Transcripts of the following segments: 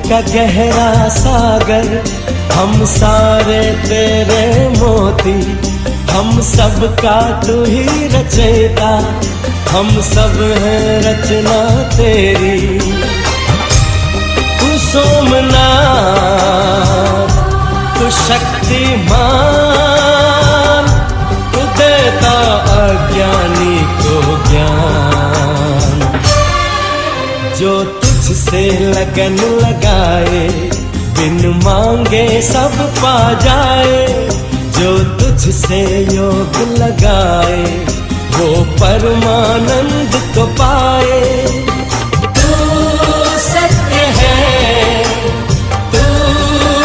का गहरा सागर, हम सारे तेरे मोती, हम सब का तू ही रचयिता, हम सब हैं रचना तेरी। तू सोमनाथ, तू शक्तिमान, तू देता अज्ञानी को ज्ञान। जो तुझसे लगन लगाए, बिन मांगे सब पा जाए। जो तुझसे योग लगाए, वो परमानंद को पाए। तू सत्य है, तू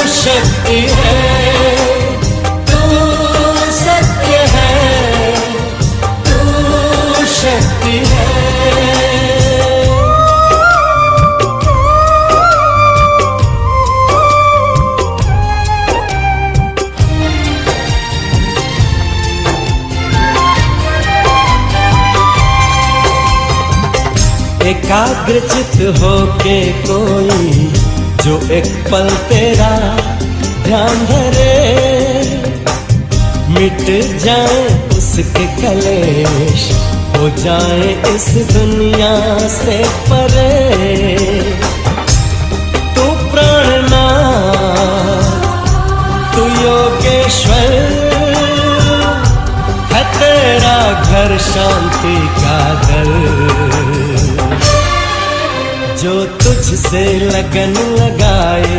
शक्ति है, तू सत्य है, तू शक्ति है। एकाग्रचित होके कोई जो एक पल तेरा ध्यान धरे, मिट जाए उसके कलेश, हो जाए इस दुनिया से परे। तू प्राणनाथ, तू योगेश्वर है, तेरा घर शांति का दर। जो तुझसे लगन लगाए,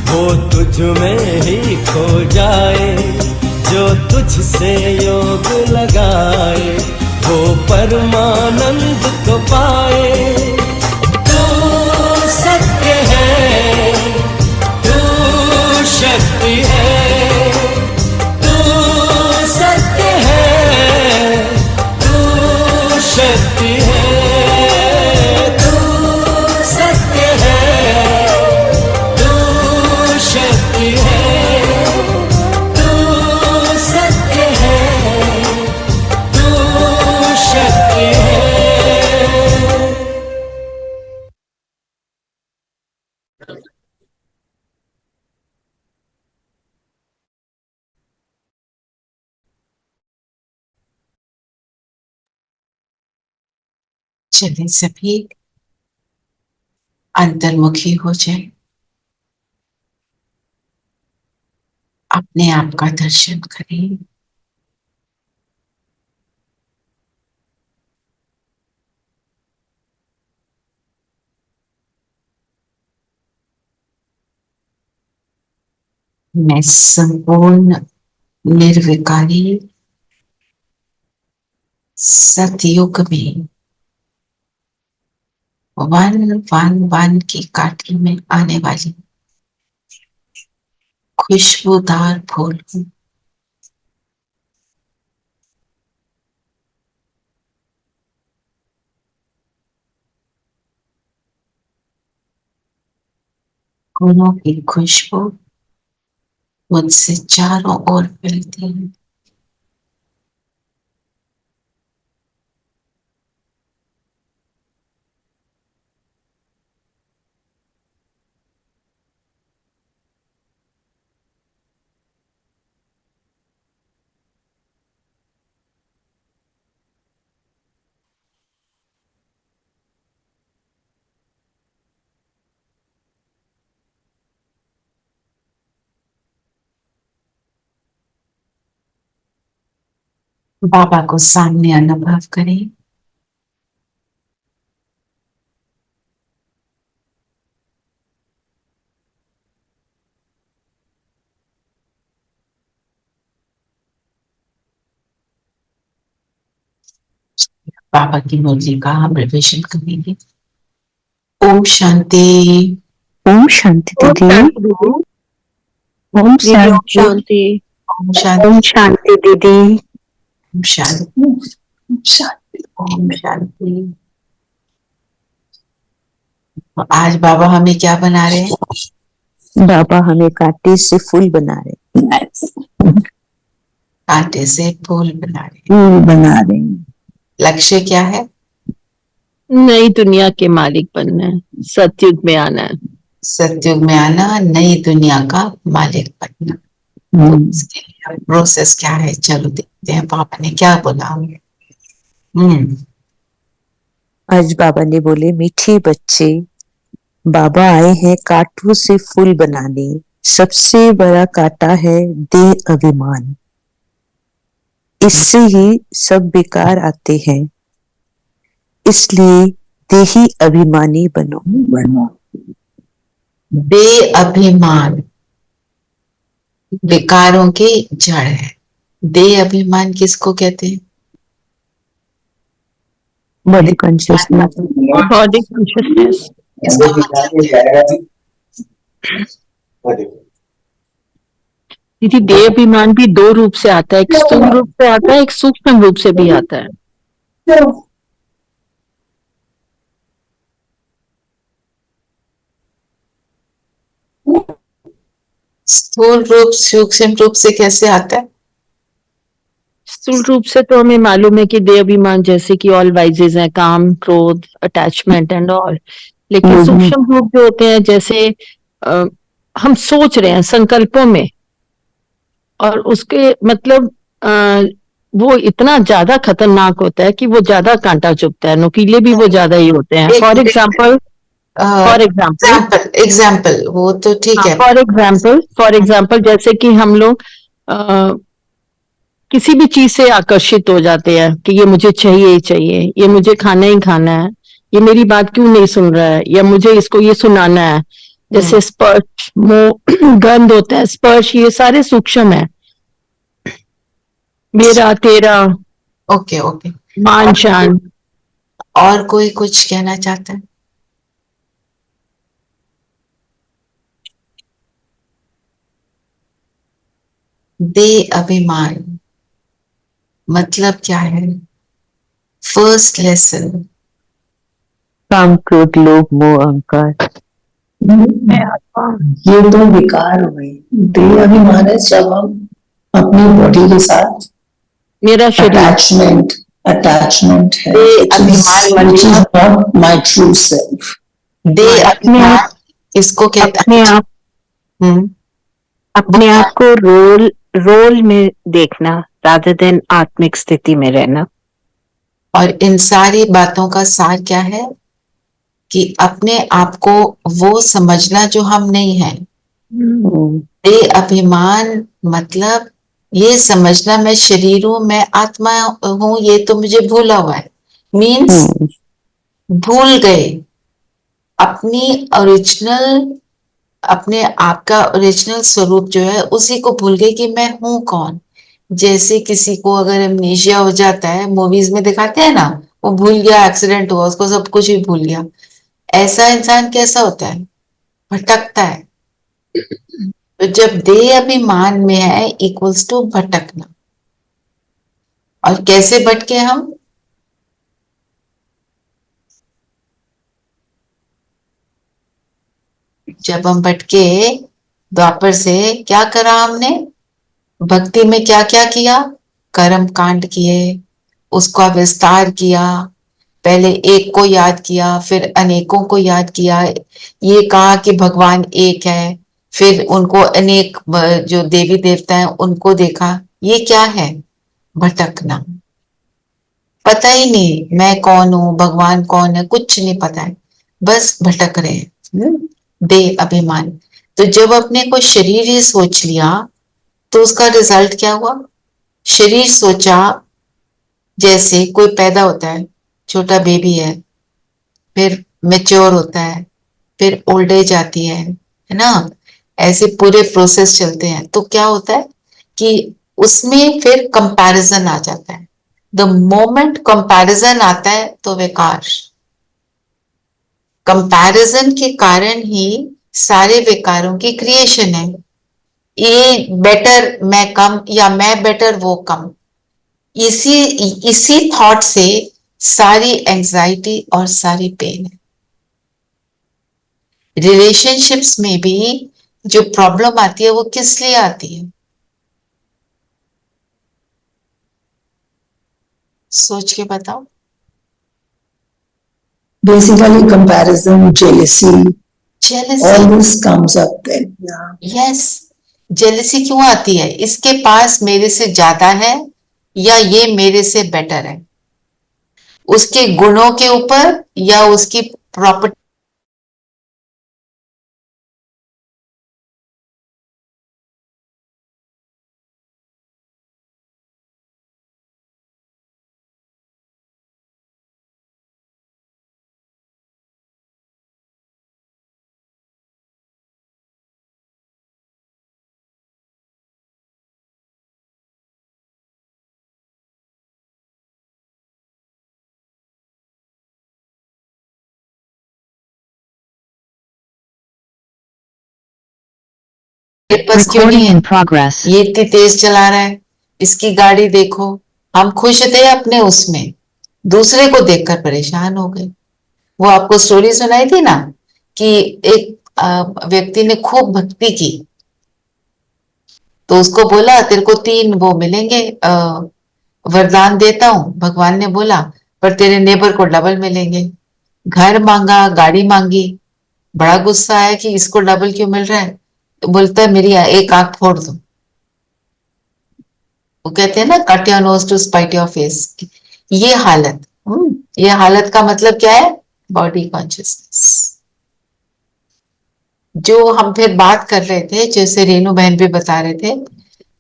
वो तुझ में ही खो जाए। जो तुझसे योग लगाए, वो परमानंद को पाए। तू सत्य है, तू शक्ति है, तू सत्य है, तू शक्ति है। चलिए सभी अंतर्मुखी हो जाए, अपने आप का दर्शन करें। मैं संपूर्ण निर्विकारी सतयुग में 111 की काठी में आने वाली खुशबूदार फूल हूं। गुणों की खुशबू मुझसे चारों ओर फैलती है। बाबा को सामने अनुभव करें। बाबा की मुरली का हम रिविजन करेंगे। ओम शांति। ओम शांति दीदी। ओम शांति। ओम शांति। ओम शांति दीदी। ओम शांति। ओम शांति। ओम शांति। आज बाबा हमें क्या बना रहे हैं? बाबा हमें कांटे से फूल बना रहे हैं। कांटे से फूल बना रहे हैं। फूल बना रहे हैं। लक्ष्य क्या है? नई दुनिया के मालिक बनना है, सतयुग में आना है। सतयुग में आना, नई दुनिया का मालिक बनना। तो इसके लिए प्रोसेस क्या है, चलो देखते हैं पापा ने क्या बोला। आज बाबा ने बोले, मीठे बच्चे, बाबा आए हैं कांटों से फूल बनाने। सबसे बड़ा कांटा है देह अभिमान। इससे ही सब बेकार आते हैं। इसलिए देही अभिमानी बनो। बेअभिमान विकारों की जड़ है। देह अभिमान किसको कहते हैं? Body consciousness. Body consciousness. इसका मतलब क्या है? दीदी, देह अभिमान भी दो रूप से आता है, एक स्थूल रूप से आता है, एक सूक्ष्म रूप से भी आता है। स्थूल रूप सूक्ष्म रूप से कैसे आता है? स्थूल रूप से तो हमें मालूम है कि देह अभिमान जैसे कि ऑल वाइजेस हैं, काम, क्रोध, अटैचमेंट एंड ऑल। लेकिन सूक्ष्म रूप जो होते हैं, जैसे हम सोच रहे हैं संकल्पों में, और उसके मतलब वो इतना ज्यादा खतरनाक होता है कि वो ज्यादा कांटा चुभता है, नुकीले भी वो ज्यादा ही होते हैं। फॉर एग्जाम्पल एग्जाम्पल वो तो ठीक है। फॉर एग्जाम्पल जैसे कि हम लोग किसी भी चीज से आकर्षित हो जाते हैं कि ये मुझे चाहिए ही चाहिए, ये मुझे खाना ही खाना है, ये मेरी बात क्यों नहीं सुन रहा है, या मुझे इसको ये सुनाना है। जैसे स्पर्श, मोह, गंध होता है, स्पर्श, ये सारे सूक्ष्म है। मेरा, तेरा, ओके ओके। मान शान। और कोई कुछ कहना चाहता है? देह अभिमान मतलब क्या है? First lesson. काम, क्रोध, लोभ, मोह, अहंकार। ये तो विकार हुए। देह अभिमान है जब हम अपनी बॉडी के साथ मेरा शरीर, अटैचमेंट है, अभिमान which is not my true self. देह अभिमान इसको कहते अपने हैं। आप, अपने आप को रोल में देखना rather than आत्मिक स्थिति में रहना। और इन सारी बातों का सार क्या है? कि अपने आप को वो समझना जो हम नहीं है। देह अभिमान मतलब ये समझना मैं शरीर हूं, मैं आत्मा हूं, ये तो मुझे भूला हुआ है। मीन्स भूल गए अपनी ओरिजिनल, अपने आप का ओरिजिनल स्वरूप जो है उसी को भूल गए कि मैं हूं कौन। जैसे किसी को अगर एमनेशिया हो जाता है, मूवीज में दिखाते हैं ना, वो भूल गया, एक्सीडेंट हुआ, उसको सब कुछ ही भूल गया। ऐसा इंसान कैसा होता है? भटकता है। तो जब देह अभिमान में है इक्वल्स टू भटकना। और कैसे भटके हम? जब हम भटके द्वापर से, क्या करा हमने? भक्ति में क्या क्या किया? कर्म कांड किए, उसका विस्तार किया। पहले एक को याद किया, फिर अनेकों को याद किया। ये कहा कि भगवान एक है, फिर उनको अनेक जो देवी देवता हैं उनको देखा। ये क्या है? भटकना। पता ही नहीं मैं कौन हूं, भगवान कौन है, कुछ नहीं पता है, बस भटक रहे हैं। देह अभिमान। तो जब अपने को शरीर ही सोच लिया तो उसका रिजल्ट क्या हुआ? शरीर सोचा, जैसे कोई पैदा होता है, छोटा बेबी है, फिर मैच्योर होता है, फिर ओल्ड एज आती है ना, ऐसे पूरे प्रोसेस चलते हैं। तो क्या होता है कि उसमें फिर कंपैरिजन आ जाता है। द मोमेंट कंपैरिजन आता है तो विकार। कंपैरिजन के कारण ही सारे विकारों की क्रिएशन है। ये बेटर, मैं कम, या मैं बेटर वो कम। इसी थॉट से सारी एंजाइटी और सारी पेन है। रिलेशनशिप्स में भी जो प्रॉब्लम आती है वो किस लिए आती है? सोच के बताओ। Basically comparison, jealousy, jealousy, all this comes up then. Yeah. Yes, jealousy क्यों आती है? इसके पास मेरे से ज्यादा है या ये मेरे से बेटर है, उसके गुणों के ऊपर या उसकी प्रॉपर्टी। बस क्यों नहीं Recording है? in progress. ये इतनी तेज चला रहा है, इसकी गाड़ी देखो। हम खुश थे अपने उसमें, दूसरे को देखकर परेशान हो गए। वो आपको स्टोरी सुनाई थी ना कि एक व्यक्ति ने खूब भक्ति की, तो उसको बोला तेरे को 3 वो मिलेंगे, वरदान देता हूं। भगवान ने बोला पर तेरे नेबर को डबल मिलेंगे। घर मांगा, गाड़ी मांगी, बड़ा गुस्सा आया कि इसको डबल क्यों मिल रहा है। तो बोलता है मेरी एक आंख फोड़ दो। वो कहते हैं ना cut your nose to spite your face. ये हालत, ये हालत का मतलब क्या है? Body consciousness. जो हम फिर बात कर रहे थे, जैसे रेणु बहन भी बता रहे थे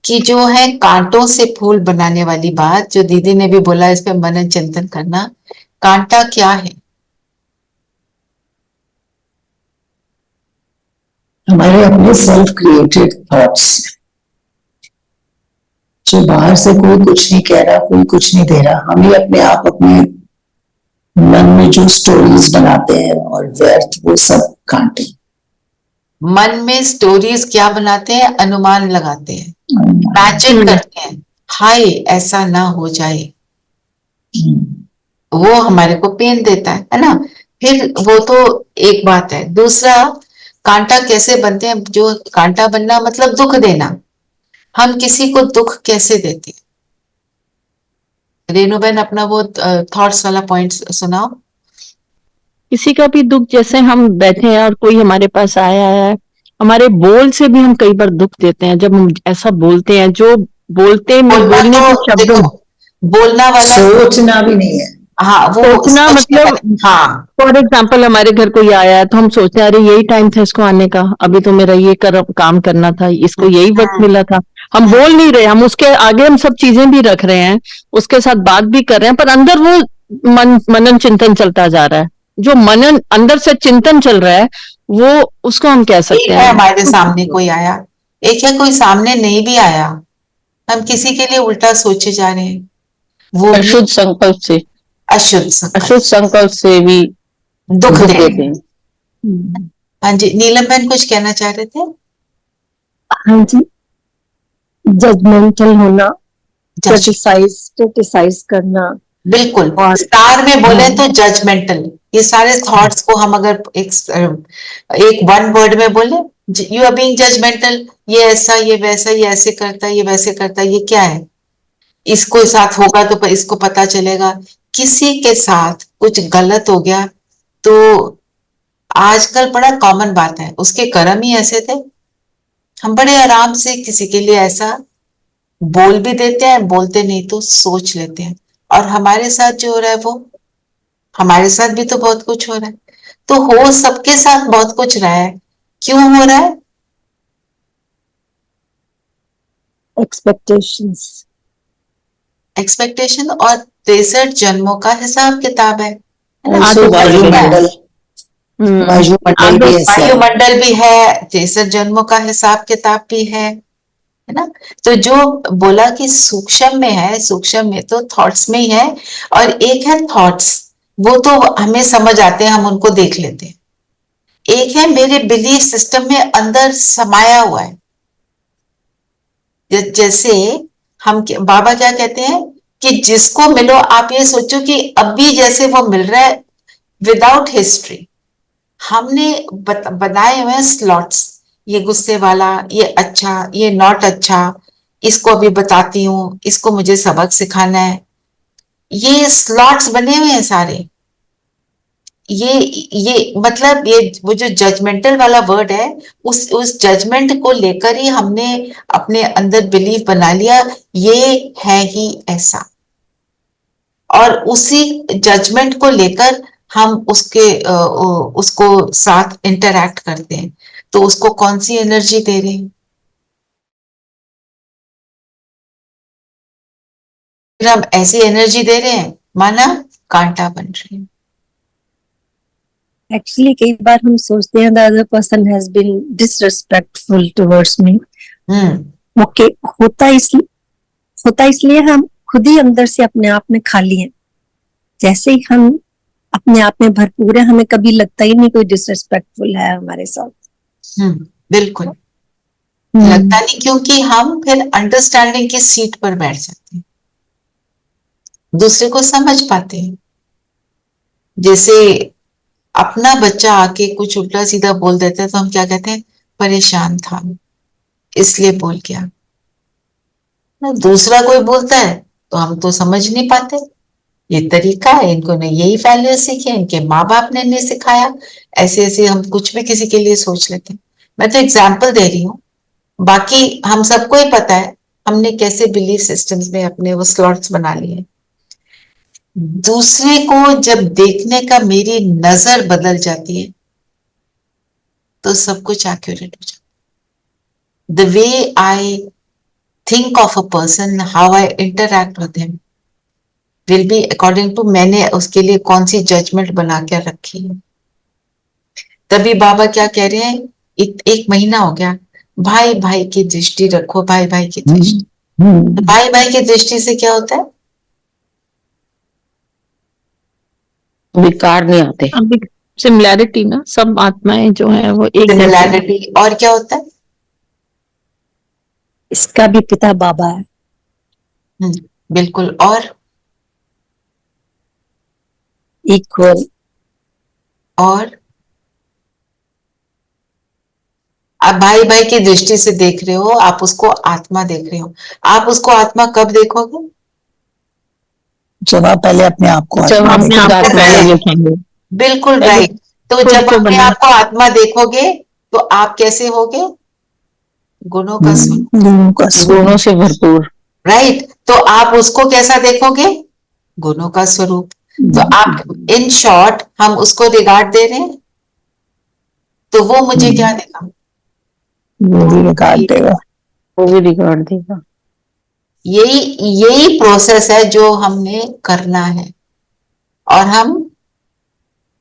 कि जो है कांटों से फूल बनाने वाली बात, जो दीदी ने भी बोला इस पे मनन चिंतन करना। कांटा क्या है? हमारे अपने सेल्फ क्रिएटेड थॉट्स, जो बाहर से कोई कुछ नहीं कह रहा, कोई कुछ नहीं दे रहा, हम ही अपने आप अपने मन में जो स्टोरीज बनाते हैं और व्यर्थ, वो सब कांटे। मन में स्टोरीज क्या बनाते हैं? अनुमान लगाते हैं, इमेजिन करते हैं, हाय ऐसा ना हो जाए। वो हमारे को पेन देता है ना। फिर वो तो एक बात है। दूसरा, कांटा कैसे बनते हैं? जो कांटा बनना मतलब दुख देना। हम किसी को दुख कैसे देते हैं? रेणु बहन अपना वो थॉट्स वाला पॉइंट सुनाओ। किसी का भी दुख, जैसे हम बैठे हैं और कोई हमारे पास आया है, हमारे बोल से भी हम कई बार दुख देते हैं। जब हम ऐसा बोलते हैं, जो बोलते में बोलना बोलने के तो शब्दों, देखो, बोलना वाला सोचना भी नहीं है। हाँ, वो सोचना सोचने मतलब, वाला, हाँ फॉर एग्जाम्पल हमारे घर कोई आया है तो हम सोचते हैं अरे यही टाइम था इसको आने का, अभी तो मेरा ये काम करना था, इसको यही वक्त मिला था। हम बोल नहीं रहे, हम उसके आगे हम सब चीजें भी रख रहे हैं, उसके साथ बात भी कर रहे हैं, पर अंदर वो मनन चिंतन चलता जा रहा है। जो मनन अंदर से चिंतन चल रहा है, वो उसको हम कह एक सकते है हैं। हमारे सामने कोई आया, एक है कोई सामने नहीं भी आया, हम किसी के लिए उल्टा सोचे जा रहे हैं, वो भी अशुद्ध संकल्प से, अशुद्ध संकल्प, अशुद्ध संकल्प से भी दुख दुख देते देते हैं। हैं। हाँ जी, नीलम बहन कुछ कहना चाह रहे थे? हाँ जी, जजमेंटल होना, जज, क्रिटिसाइज करना। बिल्कुल, और स्टार में बोले तो जजमेंटल। ये सारे थॉट्स को हम अगर एक वन वर्ड में बोले, यू आर बीइंग जजमेंटल, ये ऐसा, ये वैसा, ये ऐसे करता है, ये वैसे करता है, ये क्या है? इसको साथ होगा तो इसको पता चलेगा। किसी के साथ कुछ गलत हो गया तो आजकल बड़ा कॉमन बात है, उसके कर्म ही ऐसे थे। हम बड़े आराम से किसी के लिए ऐसा बोल भी देते हैं, बोलते नहीं तो सोच लेते हैं। और हमारे साथ जो हो रहा है, वो हमारे साथ भी तो बहुत कुछ हो रहा है। तो हो सबके साथ बहुत कुछ रहा है, क्यों हो रहा है? एक्सपेक्टेशंस, एक्सपेक्टेशन और 63 जन्मों का हिसाब किताब है। Also वायुमंडल, वायुमंडल भी ऐसा है। वायुमंडल भी है, 63 जन्मों का हिसाब किताब भी है ना। तो जो बोला कि सूक्ष्म में है, सूक्ष्म में तो थॉट्स में ही है। और एक है थॉट्स, वो तो हमें समझ आते हैं, हम उनको देख लेते हैं। एक है मेरे बिलीफ सिस्टम में अंदर समाया हुआ है। जैसे हम बाबा क्या कहते हैं कि जिसको मिलो आप ये सोचो कि अभी जैसे वो मिल रहा है, विदाउट हिस्ट्री। हमने बनाए हुए स्लॉट्स, ये गुस्से वाला, ये अच्छा, ये नॉट अच्छा, इसको अभी बताती हूँ, इसको मुझे सबक सिखाना है। ये स्लॉट्स बने हुए हैं सारे। ये मतलब ये वो जो जजमेंटल वाला वर्ड है, उस जजमेंट को लेकर ही हमने अपने अंदर बिलीफ बना लिया, ये है ही ऐसा, और उसी जजमेंट को लेकर हम उसको साथ इंटरैक्ट करते हैं, तो उसको कौन सी एनर्जी दे रहे हैं? फिर हम ऐसी एनर्जी दे रहे हैं माना कांटा बन रहे हैं। एक्चुअली कई बार हम सोचते हैं the other person has been disrespectful towards me, okay, होता इसलिए हम खुद ही अंदर से अपने आप में खाली हैं। जैसे ही हम अपने आप में भरपूर है, हमें कभी लगता ही नहीं कोई डिसरिस्पेक्टफुल है हमारे साथ। बिल्कुल लगता नहीं, क्योंकि हम फिर अंडरस्टैंडिंग की सीट पर बैठ जाते हैं, दूसरे को समझ पाते हैं। जैसे अपना बच्चा आके कुछ उल्टा सीधा बोल देता है तो हम क्या कहते हैं, परेशान था इसलिए बोल गया। दूसरा कोई बोलता है तो हम तो समझ नहीं पाते, ये तरीका है, इनको ने यही वैल्यू सीखे, इनके माँ बाप ने नहीं सिखाया, ऐसे ऐसे हम कुछ भी किसी के लिए सोच लेते हैं। मैं तो एग्जाम्पल दे रही हूँ, बाकी हम सबको ही पता है हमने कैसे बिलीफ सिस्टम्स में अपने वो स्लॉट्स बना लिए। दूसरे को जब देखने का मेरी नजर बदल जाती है तो सब कुछ एक्यूरेट हो जाता है। The way I think of a person, how I interact with him will be according to मैंने उसके लिए कौन सी जजमेंट बना के रखी है। तभी बाबा क्या कह रहे हैं, एक महीना हो गया, भाई भाई की दृष्टि रखो, भाई भाई की दृष्टि। तो भाई भाई की दृष्टि से क्या होता है? विकार नहीं आते। अभी सिमिलैरिटी ना, सब आत्माएं जो है वो एक जैसी हैं। सिमिलैरिटी। और क्या होता है? इसका भी पिता बाबा है। बिल्कुल। और इक्वल। और आप भाई भाई की दृष्टि से देख रहे हो, आप उसको आत्मा देख रहे हो। आप उसको आत्मा कब देखोगे? जब आप पहले अपने आप को जब आत्मा हम अपने खुद आप को आत्मा पहले में देखेंगे, बिल्कुल पहले राइट। तो खुद जब को अपने बना। आप को आत्मा देखोगे तो आप कैसे होगे? गुणों का स्वरूप। गुणों का स्वरूप। गुणों से भरपूर। राइट। तो आप उसको कैसा देखोगे? गुणों का स्वरूप। तो आप इन शॉर्ट हम उसको रिगार्ड दे रहे हैं, तो वो मुझे क्या देगा? वो भी रिकॉर्ड देगा। वो भी रिकॉर्ड देगा। यही यही प्रोसेस है जो हमने करना है, और हम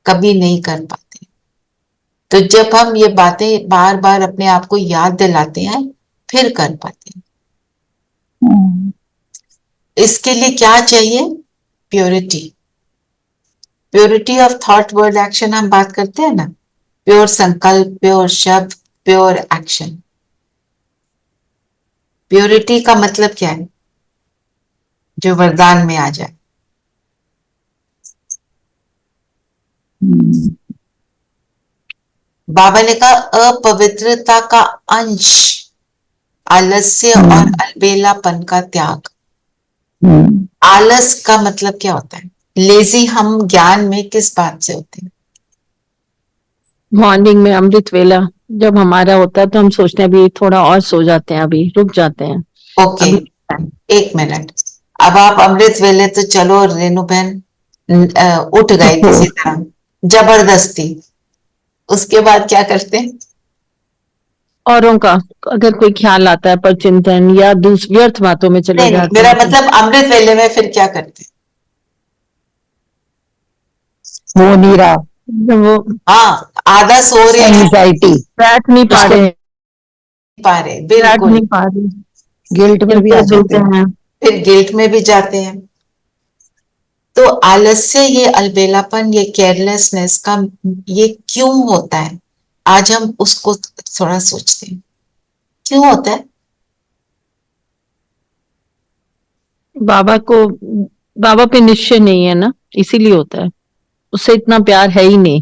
कभी नहीं कर पाते। तो जब हम ये बातें बार बार अपने आप को याद दिलाते हैं फिर कर पाते हैं। इसके लिए क्या चाहिए? Purity. Purity of thought word action हम बात करते हैं ना, प्योर संकल्प, प्योर शब्द, प्योर एक्शन। प्योरिटी का मतलब क्या है? जो वरदान में आ जाए। बाबा ने कहा अपवित्रता का अंश, आलस्य और अलबेलापन का त्याग। आलस का मतलब क्या होता है? लेजी हम ज्ञान में किस बात से होते हैं? मॉर्निंग में अमृत वेला जब हमारा होता है तो हम सोचते हैं अभी थोड़ा और सो जाते हैं, अभी रुक जाते हैं। ओके, अभी एक मिनट। अब आप अमृत वेले तो चलो रेणु बहन, उठ गए किसी तरह जबरदस्ती, उसके बाद क्या करते हैं? औरों का अगर कोई ख्याल आता है, पर चिंतन या दूसरी व्यर्थ बातों में चले नहीं नहीं, जाते मेरा हैं। मतलब अमृत वेले में फिर क्या करते हैं? वो नहीं रहा। जब वो हाँ, आधा सो रहे हैं, एंजाइटी। बैठ नहीं पा रहे, पा रहे, बैठ बिल्कुल। नहीं पा रहे, गिल्ट में भी आ मिलते जाते जुलते हैं। हैं। फिर गिल्ट में भी जाते हैं। तो आलस्य, ये अलबेलापन, ये केयरलेसनेस का ये क्यों होता है? आज हम उसको थोड़ा सोचते हैं, क्यों होता है? बाबा को, बाबा पे निश्चय नहीं है ना, इसीलिए होता है। उससे इतना प्यार है ही नहीं।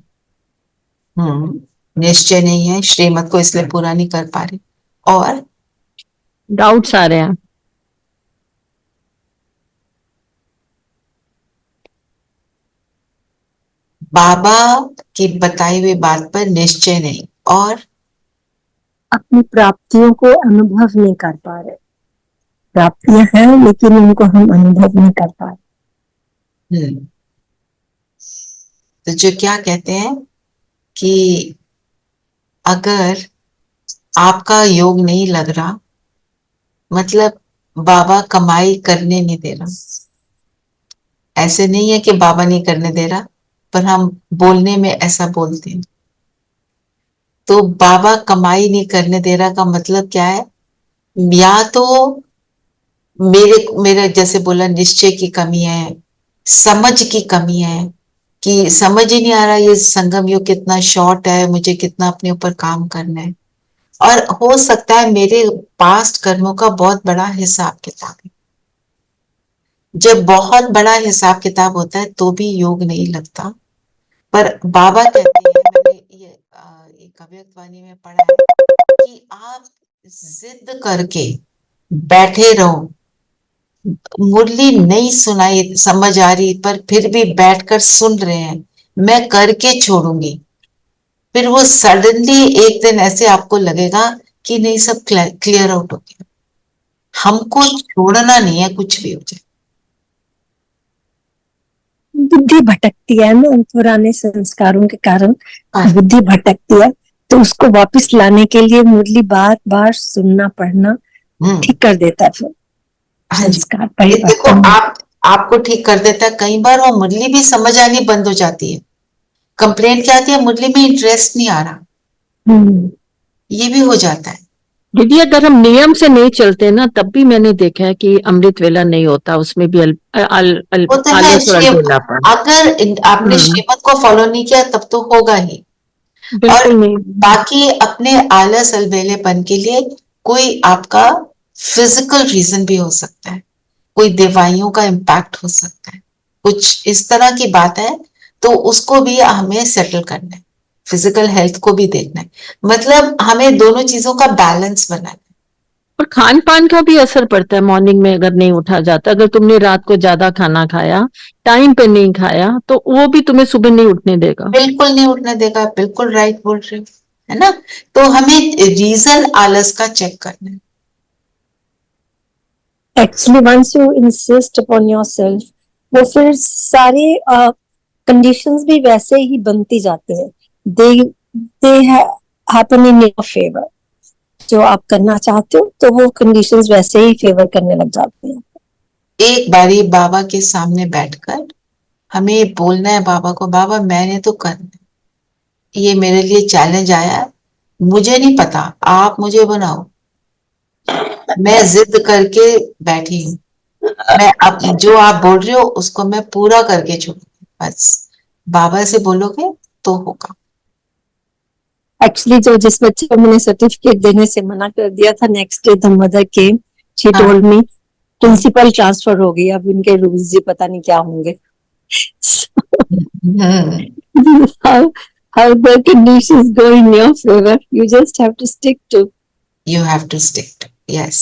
निश्चय नहीं है, श्रीमत को इसलिए पूरा नहीं कर पा रहे, और डाउट्स आ रहे हैं। बाबा की बताई हुई बात पर निश्चय नहीं, और अपनी प्राप्तियों को अनुभव नहीं कर पा रहे। प्राप्तियां हैं लेकिन उनको हम अनुभव नहीं कर पा रहे। तो जो क्या कहते हैं कि अगर आपका योग नहीं लग रहा, मतलब बाबा कमाई करने नहीं दे रहा। ऐसे नहीं है कि बाबा नहीं करने दे रहा, पर हम बोलने में ऐसा बोलते हैं। तो बाबा कमाई नहीं करने दे रहा का मतलब क्या है? या तो मेरे जैसे बोला, निश्चय की कमी है, समझ की कमी है, कि समझ ही नहीं आ रहा ये संगम युग कितना शॉर्ट है, मुझे कितना अपने ऊपर काम करना है। और हो सकता है मेरे पास्ट कर्मों का बहुत बड़ा हिसाब किताब है। जब बहुत बड़ा हिसाब किताब होता है तो भी योग नहीं लगता। पर बाबा कहते हैं, मैंने ये एक अव्यक्त वाणी में पढ़ा है कि आप जिद करके बैठे रहो, मुरली नहीं सुनाई समझ आ रही, पर फिर भी बैठकर सुन रहे हैं, मैं करके छोड़ूंगी। फिर वो सडनली एक दिन ऐसे आपको लगेगा कि नहीं, सब क्लियर आउट हो गया। हमको छोड़ना नहीं है, कुछ भी हो जाए। बुद्धि भटकती है ना, पुराने संस्कारों के कारण बुद्धि भटकती है, तो उसको वापस लाने के लिए मुरली बार बार सुनना पढ़ना ठीक कर देता है। फिर संस्कार देखो, आपको ठीक कर देता है। कई बार वो मुरली भी समझ आनी बंद हो जाती है। कंप्लेंट क्या आती है? मुरली में इंटरेस्ट नहीं आ रहा। ये भी हो जाता है। दीदी, अगर हम नियम से नहीं चलते ना, तब भी मैंने देखा है कि अमृत वेला नहीं होता, उसमें भी वो तो है, अगर आपने श्रीमत को फॉलो नहीं किया तब तो होगा ही। बिल्कुल नहीं। बाकी अपने आलस अलबेलेपन के लिए कोई आपका फिजिकल रीजन भी हो सकता है, कोई दवाइयों का इम्पैक्ट हो सकता है, कुछ इस तरह की बात है, तो उसको भी हमें सेटल करना है। फिजिकल हेल्थ को भी देखना है, मतलब हमें दोनों चीजों का बैलेंस बनाना है। और खान पान का भी असर पड़ता है। मॉर्निंग में अगर नहीं उठा जाता, अगर तुमने रात को ज्यादा खाना खाया, टाइम पे नहीं खाया, तो वो भी तुम्हें सुबह नहीं उठने देगा। बिल्कुल नहीं उठने देगा, बिल्कुल राइट बोल रहे हो, है ना? तो हमें रीजन आलस का चेक करना है। Actually once you insist upon yourself, वो फिर सारे कंडीशंस भी वैसे ही बनती जाते हैं। They happen in your favour. जो आप करना चाहते हो तो वो कंडीशंस वैसे ही फेवर करने लग जाते हैं। एक बारी बाबा के सामने बैठकर हमें बोलना है बाबा को, बाबा मैंने तो करना, ये मेरे लिए चैलेंज आया, मुझे नहीं पता, आप मुझे बनाओ, मैं जिद करके बैठी हूँ, मैं अब जो आप बोल रहे हो उसको मैं पूरा करके छोड़ूंगी। बस बाबा से बोलोगे तो होगा। एक्चुअली जिस बच्चे को मैंने सर्टिफिकेट देने से मना कर दिया था, next day the mother came, she told me principal transfer हो गई, अब इनके रूल्स जी पता नहीं क्या होंगे। how the conditions go in your favor, you just have to stick to. Yes.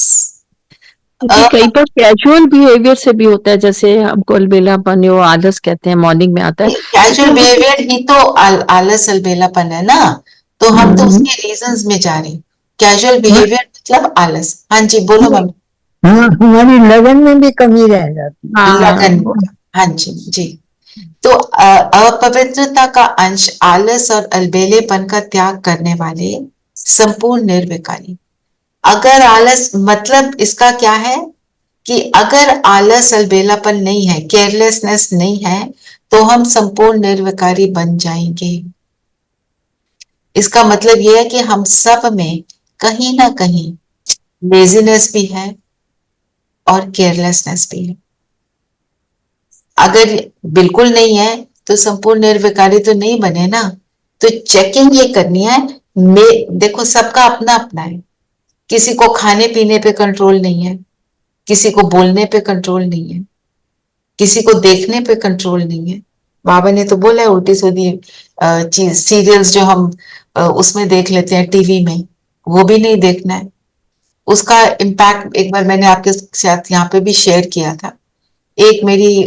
कई बार कैजुअल बिहेवियर से भी होता है, जैसे हमको अलबेलापन या आलस कहते हैं, मॉर्निंग में आता है। कैजुअल बिहेवियर ही तो आलस अलबेलापन है ना, तो हम तो उसके रीजंस में जा रहे हैं। कैजुअल बिहेवियर मतलब आलस। हाँ जी, बोलो मम्मी। हाँ, हमारी लगन में भी कमी रह जाती है। लगन, हाँ जी जी। तो अपवित्रता का अंश आलस और अलबेलेपन का त्याग करने वाले संपूर्ण निर्विकारी। अगर आलस, मतलब इसका क्या है कि अगर आलस अलबेलापन नहीं है, केयरलेसनेस नहीं है, तो हम संपूर्ण निर्विकारी बन जाएंगे। इसका मतलब यह है कि हम सब में कहीं ना कहीं लेजीनेस भी है और केयरलेसनेस भी है। अगर बिल्कुल नहीं है तो संपूर्ण निर्विकारी तो नहीं बने ना। तो चेकिंग ये करनी है। देखो, सबका अपना अपना है। किसी को खाने पीने पे कंट्रोल नहीं है, किसी को बोलने पे कंट्रोल नहीं है, किसी को देखने पे कंट्रोल नहीं है। बाबा ने तो बोला है उल्टी सीधी चीज, सीरियल्स जो हम उसमें देख लेते हैं टीवी में, वो भी नहीं देखना है। उसका इम्पैक्ट एक बार मैंने आपके साथ यहाँ पे भी शेयर किया था। एक मेरी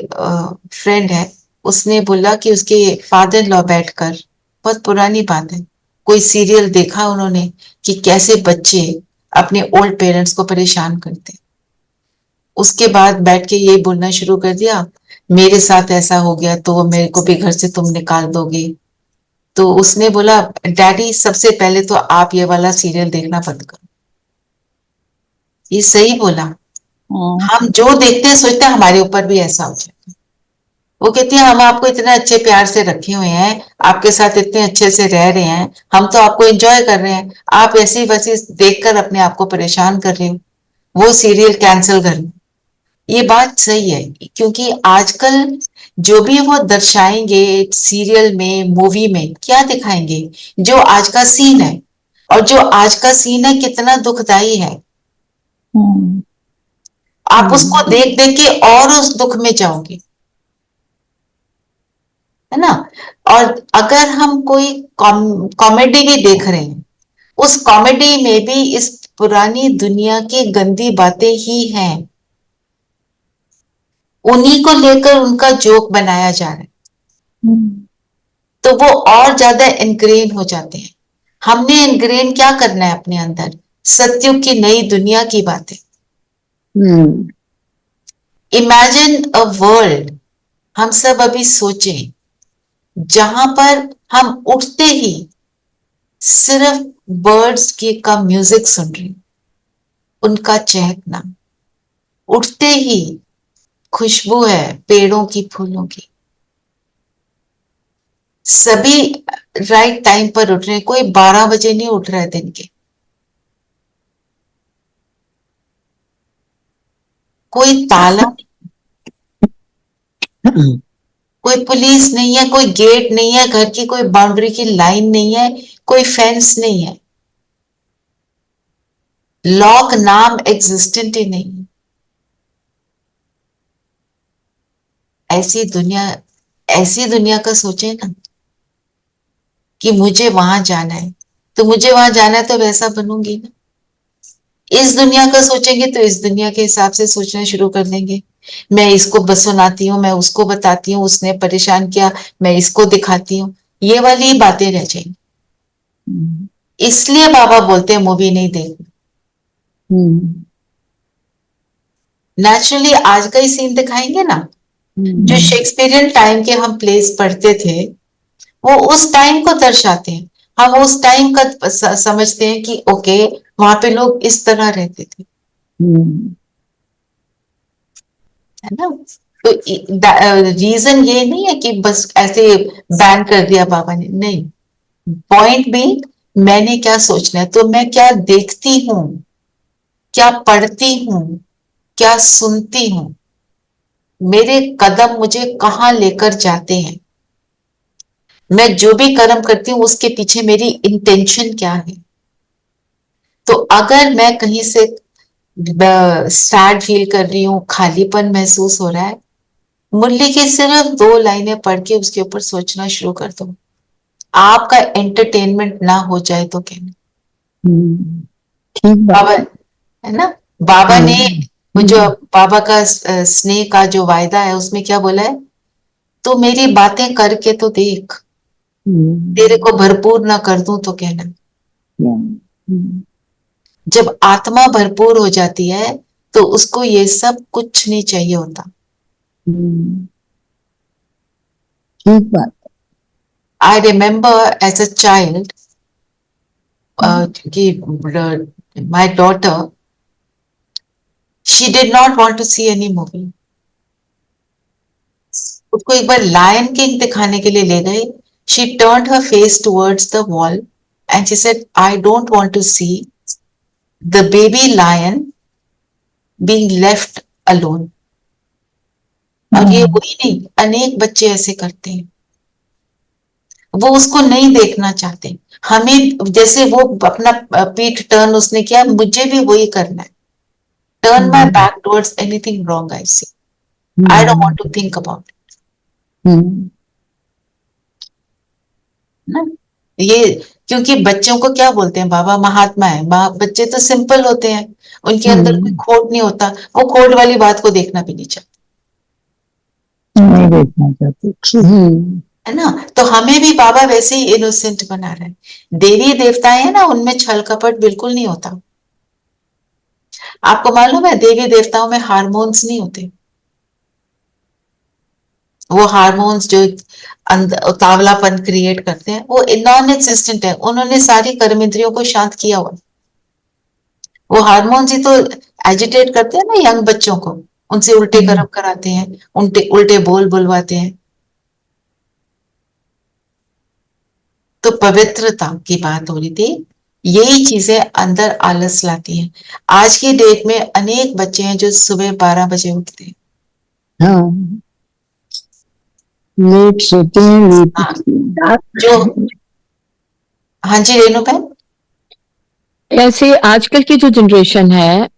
फ्रेंड है, उसने बोला कि उसके फादर इन लॉ बैठकर, बहुत पुरानी बात है, कोई सीरियल देखा उन्होंने कि कैसे बच्चे अपने ओल्ड पेरेंट्स को परेशान करते हैं। उसके बाद बैठ के ये बोलना शुरू कर दिया, मेरे साथ ऐसा हो गया तो मेरे को भी घर से तुम निकाल दोगे। तो उसने बोला, डैडी सबसे पहले तो आप ये वाला सीरियल देखना बंद करो। ये सही बोला। हम जो देखते हैं सोचते हैं हमारे ऊपर भी ऐसा हो जाए। वो कहती है हम आपको इतने अच्छे प्यार से रखे हुए हैं, आपके साथ इतने अच्छे से रह रहे हैं, हम तो आपको एंजॉय कर रहे हैं, आप ऐसी वैसी देखकर अपने आप को परेशान कर रहे हो, वो सीरियल कैंसिल कर लो। ये बात सही है, क्योंकि आजकल जो भी वो दर्शाएंगे सीरियल में, मूवी में, क्या दिखाएंगे, जो आज का सीन है, और जो आज का सीन है कितना दुखदाई है। आप उसको देख देख के और उस दुख में जाओगे, है ना। और अगर हम कोई कॉमेडी भी देख रहे हैं, उस कॉमेडी में भी इस पुरानी दुनिया की गंदी बातें ही हैं, उन्हीं को लेकर उनका जोक बनाया जा रहा है, तो वो और ज्यादा इनग्रेन हो जाते हैं। हमने इनग्रेन क्या करना है अपने अंदर? सत्युग की नई दुनिया की बातें। इमेजिन अ वर्ल्ड, हम सब अभी सोचें, जहां पर हम उठते ही सिर्फ बर्ड्स का म्यूजिक सुन रहे, उनका चहकना, उठते ही खुशबू है पेड़ों की, फूलों की, सभी राइट टाइम पर उठ रहे हैं, कोई 12 बजे नहीं उठ रहा है दिन के, कोई ताला, कोई पुलिस नहीं है, कोई गेट नहीं है, घर की कोई बाउंड्री की लाइन नहीं है, कोई फेंस नहीं है, लॉक नाम एग्जिस्टेंट ही नहीं है। ऐसी दुनिया का सोचे ना कि मुझे वहां जाना है, तो मुझे वहां जाना है तो वैसा बनूंगी ना। इस दुनिया का सोचेंगे तो इस दुनिया के हिसाब से सोचना शुरू कर देंगे। मैं इसको बस सुनाती हूँ, मैं उसको बताती हूँ, उसने परेशान किया, मैं इसको दिखाती हूँ, ये वाली बातें रह जाएंगी। इसलिए बाबा बोलते हैं मूवी नहीं देखना। नेचुरली आज का ही सीन दिखाएंगे ना, जो शेक्सपियरियन टाइम के हम प्लेस पढ़ते थे, वो उस टाइम को दर्शाते हैं। हम उस टाइम का समझते हैं कि ओके, वहां पे लोग इस तरह रहते थे, है ना। तो रीजन ये नहीं है कि बस ऐसे बैन कर दिया बाबा ने, नहीं। पॉइंट भी मैंने क्या सोचना है, तो मैं क्या देखती हूँ, क्या पढ़ती हूँ, क्या सुनती हूँ, मेरे कदम मुझे कहाँ लेकर जाते हैं, मैं जो भी कर्म करती हूँ उसके पीछे मेरी इंटेंशन क्या है। तो अगर मैं कहीं से सैड फील कर रही हूँ, खालीपन महसूस हो रहा है, मुरली की सिर्फ 2 लाइनें पढ़ के उसके ऊपर सोचना शुरू कर दो। आपका एंटरटेनमेंट ना हो जाए तो कहना, ठीक बात बाबा, है ना। बाबा ने वो जो बाबा का स्नेह का जो वायदा है, उसमें क्या बोला है, तो मेरी बातें करके तो देख, तेरे को भरपूर ना कर दूं तो कहना। जब आत्मा भरपूर हो जाती है तो उसको ये सब कुछ नहीं चाहिए होता। ठीक बात। I remember as a child कि my daughter, she did not want to see any movie. उसको एक बार लायन किंग दिखाने के लिए ले गए, she turned her face towards the wall and she said, I don't want to see the baby lion being left alone. और ये वही नहीं, अनेक बच्चे ऐसे करते हैं, वो उसको नहीं देखना चाहते। हमें जैसे वो अपना पीठ टर्न उसने किया, मुझे भी वही करना है, turn my back towards anything wrong I see, I don't want to think about ना। ये क्योंकि बच्चों को क्या बोलते हैं बाबा, महात्मा है। बच्चे तो सिंपल होते हैं, उनके अंदर कोई खोट नहीं होता, वो खोट वाली बात को देखना भी नहीं चाहते। नहीं देखना चाहते थे। है ना। तो हमें भी बाबा वैसे ही इनोसेंट बना रहे हैं। देवी देवताएं हैं ना, उनमें छल कपट बिल्कुल नहीं होता। आपको मालूम है देवी देवताओं में हार्मोन्स नहीं होते। वो हार्मोन्स जो उतावलापन क्रिएट करते हैं वो नॉन एग्जिस्टेंट है। उन्होंने सारी कर्म इंद्रियों को शांत किया हुआ। वो हार्मोन्स ही तो एजिटेट करते हैं ना यंग बच्चों को, उनसे उल्टे कर्म कराते हैं, उल्टे उल्टे बोल बुलवाते हैं। तो पवित्रता की बात हो रही थी। यही चीजें अंदर आलस लाती हैं। आज की डेट में अनेक बच्चे हैं जो सुबह 12 बजे उठते हैं। हाँ, लेट सोते हैं, लेट हाँ, उठते हैं। जो हाँ जी रेणु बहन। ऐसे आजकल की जो जनरेशन है,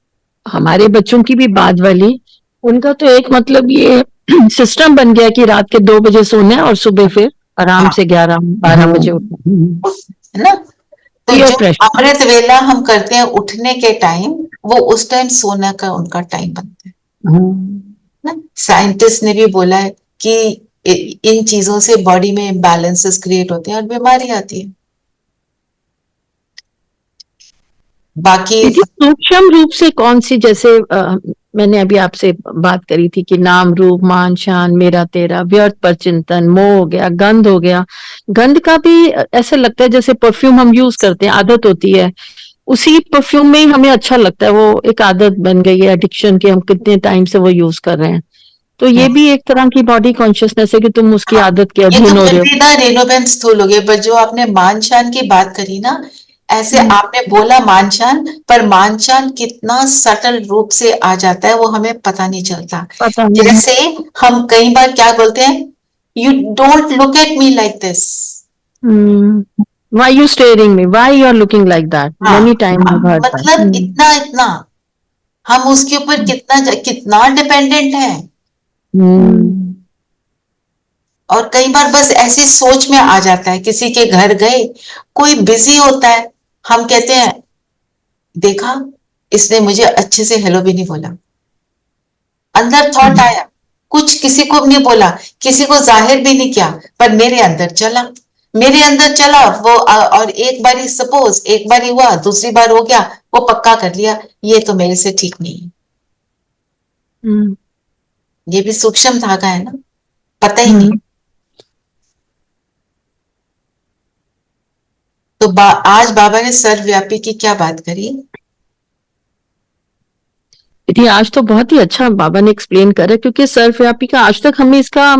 हमारे बच्चों की भी बाद वाली, उनका तो एक मतलब ये सिस्टम बन गया कि रात के 2 बजे सोना है और सुबह फिर आराम हाँ, से 11-12 बजे उठना है ना। तो है। जो प्रेशर। अमृत वेला हम करते हैं उठने के टाइम, वो उस टाइम सोना का उनका टाइम बनता है ना। साइंटिस्ट ने भी बोला है कि इन चीजों से बॉडी में इम्बैलेंसेस क्रिएट होते हैं और बीमारी आती है। बाकी दीदी सूक्ष्म रूप से कौन सी, जैसे मैंने अभी आपसे बात करी थी कि नाम रूप मान शान मेरा तेरा, व्यर्थ पर चिंतन, मोह हो गया, गंध हो गया। गंध का भी ऐसा लगता है जैसे परफ्यूम हम यूज करते हैं, आदत होती है, उसी परफ्यूम में ही हमें अच्छा लगता है, वो एक आदत बन गई है एडिक्शन की, हम कितने टाइम से वो यूज कर रहे हैं। तो ये भी एक तरह की बॉडी कॉन्शियसनेस है कि तुम उसकी आदत के ये तो अधीन हो रहे हो। फिर भी ना रेनोवेंट स्थूल हो गए। पर जो आपने मान शान की बात करी ना, ऐसे आपने बोला मान शान, पर मान शान कितना सटल रूप से आ जाता है वो हमें पता नहीं चलता। पता नहीं। जैसे हम कई बार क्या बोलते हैं, you don't look at me like this. Why you staring me? Why you are looking like that? हाँ, Many times I've heard that. मतलब इतना इतना हम उसके ऊपर कितना कितना डिपेंडेंट है। और कई बार बस ऐसी सोच में आ जाता है, किसी के घर गए, कोई बिजी होता है, हम कहते हैं देखा इसने मुझे अच्छे से हेलो भी नहीं बोला। अंदर थॉट आया, कुछ किसी को भी नहीं बोला, किसी को जाहिर भी नहीं किया, पर मेरे अंदर चला, मेरे अंदर चला वो। और एक बारी सपोज एक बारी हुआ, दूसरी बार हो गया, वो पक्का कर लिया ये तो मेरे से ठीक नहीं है। ये भी सूक्ष्म धागा है ना, पता ही नहीं। तो आज बाबा ने सर्वव्यापी की क्या बात करी। जी आज तो बहुत ही अच्छा बाबा ने एक्सप्लेन करा, क्योंकि सर्वव्यापी का आज तक हमें इसका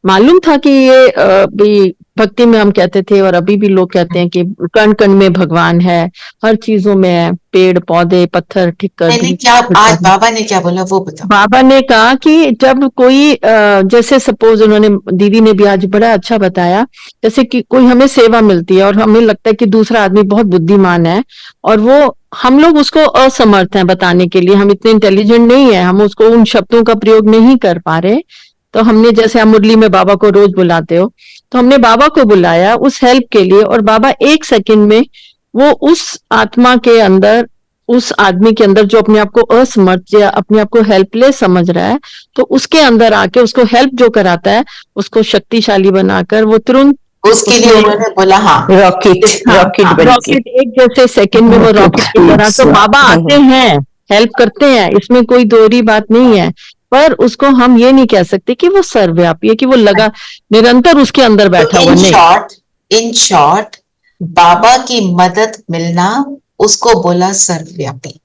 मालूम था कि ये भी भक्ति में हम कहते थे और अभी भी लोग कहते हैं कि कण कण में भगवान है, हर चीजों में है, पेड़ पौधे पत्थर ठीक कर दी। क्या आज बाबा ने क्या बोला वो बताओ। बाबा ने कहा कि जब कोई जैसे सपोज, उन्होंने दीदी ने भी आज बड़ा अच्छा बताया, जैसे कि कोई हमें सेवा मिलती है और हमें लगता है कि दूसरा आदमी बहुत बुद्धिमान है और वो हम लोग उसको असमर्थ हैं बताने के लिए, हम इतने इंटेलिजेंट नहीं है, हम उसको उन शब्दों का प्रयोग नहीं कर पा रहे। तो हमने, जैसे आप मुरली में बाबा को रोज बुलाते हो, तो हमने बाबा को बुलाया उस हेल्प के लिए, और बाबा 1 सेकंड में वो उस आत्मा के अंदर, उस आदमी के अंदर जो अपने आप को असमर्थ या अपने आप को हेल्पलेस समझ रहा है, तो उसके अंदर आके उसको हेल्प जो कराता है, उसको शक्तिशाली बनाकर वो तुरंत उसके लिए उन्होंने बोला हाँ रॉकेट रॉकेट बन के रॉकेट, एक जैसे सेकंड में वो रॉकेट की तरह। तो बाबा आते हैं, हेल्प करते हैं, इसमें कोई दोहरी बात नहीं है, पर उसको हम ये नहीं कह सकते कि वो सर्वव्यापी है, कि वो लगा निरंतर उसके अंदर बैठा हुआ। नहीं, इन शॉर्ट बाबा की मदद मिलना उसको बोला सर्वव्यापी।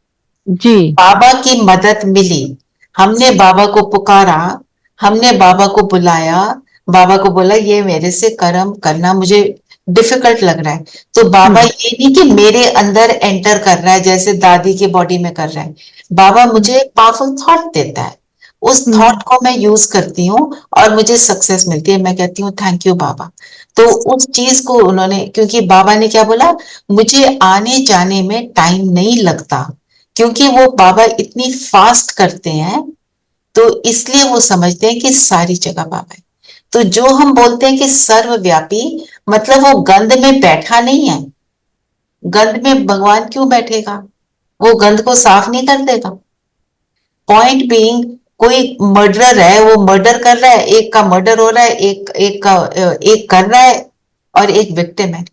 जी बाबा की मदद मिली, हमने बाबा को पुकारा, हमने बाबा को बुलाया, बाबा को बोला ये मेरे से कर्म करना मुझे डिफिकल्ट लग रहा है। तो बाबा ये नहीं कि मेरे अंदर एंटर कर रहा है जैसे दादी के बॉडी में कर रहा है, बाबा मुझे पावरफुल थॉट देता है, उस थॉट को मैं यूज करती हूँ और मुझे सक्सेस मिलती है। मैं कहती हूँ थैंक यू बाबा। तो उस चीज को उन्होंने, क्योंकि बाबा ने क्या बोला, मुझे आने जाने में टाइम नहीं लगता, क्योंकि वो बाबा इतनी फास्ट करते हैं, तो इसलिए वो समझते हैं कि सारी जगह बाबा है। तो जो हम बोलते हैं कि सर्वव्यापी, मतलब वो गंध में बैठा नहीं है। गंध में भगवान क्यों बैठेगा, वो गंध को साफ नहीं कर देगा। पॉइंट बीइंग कोई मर्डरर है, वो मर्डर कर रहा है, एक का मर्डर हो रहा है, एक कर रहा है और एक विक्टिम है,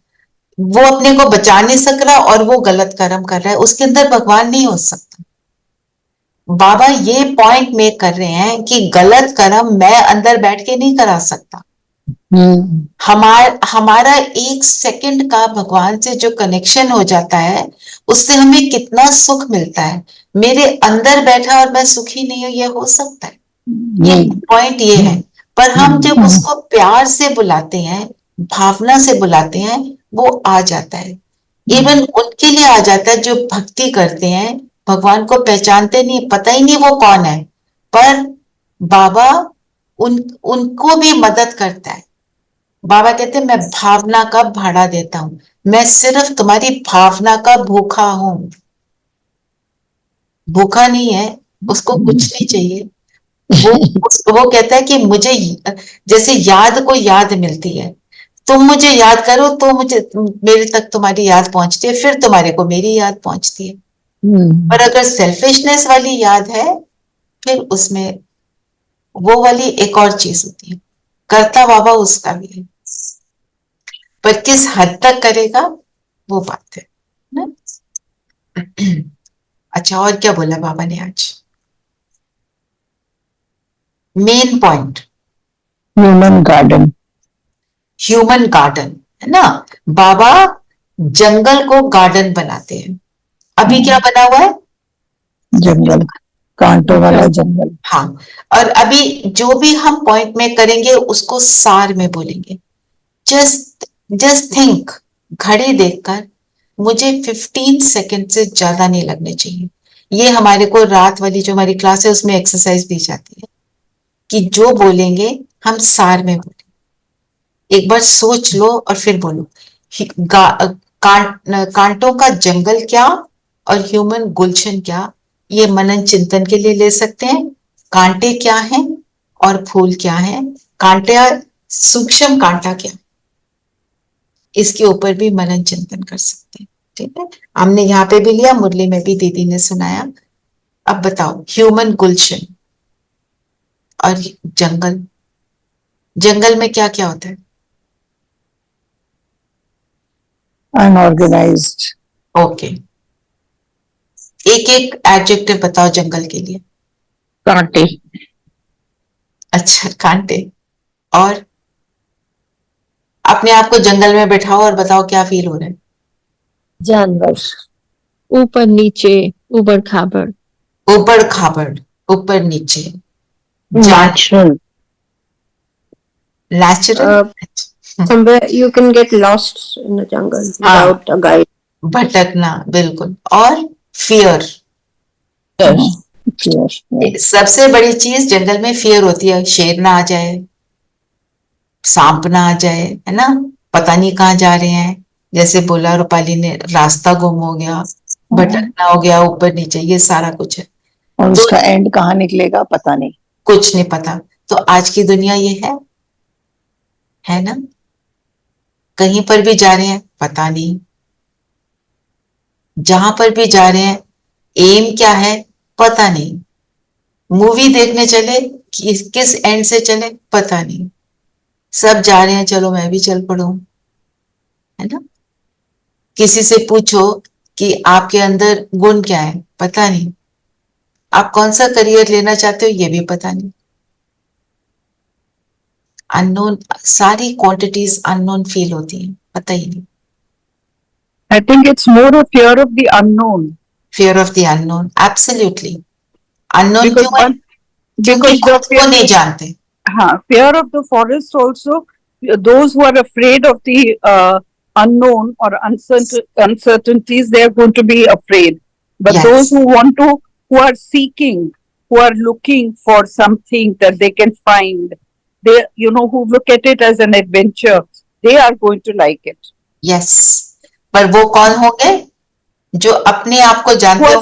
वो अपने को बचा नहीं सक रहा और वो गलत कर्म कर रहा है, उसके अंदर भगवान नहीं हो सकता। बाबा ये पॉइंट मेक कर रहे हैं कि गलत कर्म मैं अंदर बैठ के नहीं करा सकता। हमारा 1 सेकंड का भगवान से जो कनेक्शन हो जाता है, उससे हमें कितना सुख मिलता है। मेरे अंदर बैठा और मैं सुखी नहीं हूं, ये हो सकता है? ये पॉइंट ये है। पर हम जब उसको प्यार से बुलाते हैं, भावना से बुलाते हैं, वो आ जाता है। इवन उनके लिए आ जाता है जो भक्ति करते हैं, भगवान को पहचानते नहीं, पता ही नहीं वो कौन है, पर बाबा उनको भी मदद करता है। बाबा कहते हैं मैं भावना का भाड़ा देता हूं, मैं सिर्फ तुम्हारी भावना का भूखा हूं। भूखा नहीं है, उसको कुछ नहीं चाहिए। वो कहता है कि मुझे जैसे याद को याद मिलती है, तुम मुझे याद करो तो मुझे मेरे तक तुम्हारी याद पहुंचती है, फिर तुम्हारे को मेरी याद पहुंचती है। पर अगर सेल्फिशनेस वाली याद है, फिर उसमें वो वाली एक और चीज होती है, करता बाबा उसका भी है, पर किस हद तक करेगा वो बात है ना? अच्छा, और क्या बोला बाबा ने आज? Main point human garden. Human garden है ना? बाबा जंगल को गार्डन बनाते हैं। अभी क्या बना हुआ है? जंगल, कांटों वाला जंगल। हाँ, और अभी जो भी हम पॉइंट में करेंगे उसको सार में बोलेंगे। जस्ट थिंक, घड़ी देखकर मुझे 15 सेकंड से ज्यादा नहीं लगने चाहिए। ये हमारे को रात वाली जो हमारी क्लास है उसमें एक्सरसाइज दी जाती है कि जो बोलेंगे हम सार में बोलें। एक बार सोच लो और फिर बोलो। कांटों का जंगल क्या और ह्यूमन गुलशन क्या, ये मनन चिंतन के लिए ले सकते हैं। कांटे क्या हैं और फूल क्या हैं, कांटे सूक्ष्म कांटा क्या, इसके ऊपर भी मनन चिंतन कर सकते हैं। ठीक है, हमने यहाँ पे भी लिया, मुरली में भी दीदी ने सुनाया। अब बताओ, ह्यूमन गुलशन और जंगल, जंगल में क्या क्या होता है? अनऑर्गेनाइज्ड। ओके, एक एक एडजेक्टिव बताओ जंगल के लिए। कांटे। अच्छा, कांटे। और अपने आप को जंगल में बैठाओ और बताओ क्या फील हो रहा है? जानवर, ऊपर नीचे, ऊबड़ खाबड़। ऊपर खाबड़, ऊपर नीचे, natural. Natural. somewhere you can get lost in the jungle without a guide. भटकना, बिल्कुल। और फियर, सबसे बड़ी चीज जंगल में फियर होती है। शेर ना आ जाए, सांप ना आ जाए, है ना? पता नहीं कहाँ जा रहे हैं, जैसे बोला रूपाली ने, रास्ता गुम हो गया, भटकना हो गया, ऊपर नीचे, ये सारा कुछ है। और उसका एंड कहाँ निकलेगा पता नहीं, कुछ नहीं पता। तो आज की दुनिया ये है ना? कहीं पर भी जा रहे हैं पता नहीं, जहां पर भी जा रहे हैं एम क्या है पता नहीं, मूवी देखने चले किस एंड से चले पता नहीं, सब जा रहे हैं, चलो मैं भी चल पड़ू, है ना? किसी से पूछो कि आपके अंदर गुण क्या है, पता नहीं। आप कौन सा करियर लेना चाहते हो, ये भी पता नहीं। अननोन, सारी क्वांटिटीज अननोन फील होती हैं, पता ही नहीं। I think it's more a fear of the unknown. Fear of the unknown, absolutely. Unknown Because क्यों है? क्योंकि खुद को नहीं जानते। हाँ, fear of the forest also. Those who are afraid of the unknown or uncertainties, they are going to be afraid. But Yes. those who are seeking, who are looking for something that they can find, they, who look at it as an adventure, they are going to like it. Yes. पर वो कौन होंगे? जो अपने आप को जानते हो,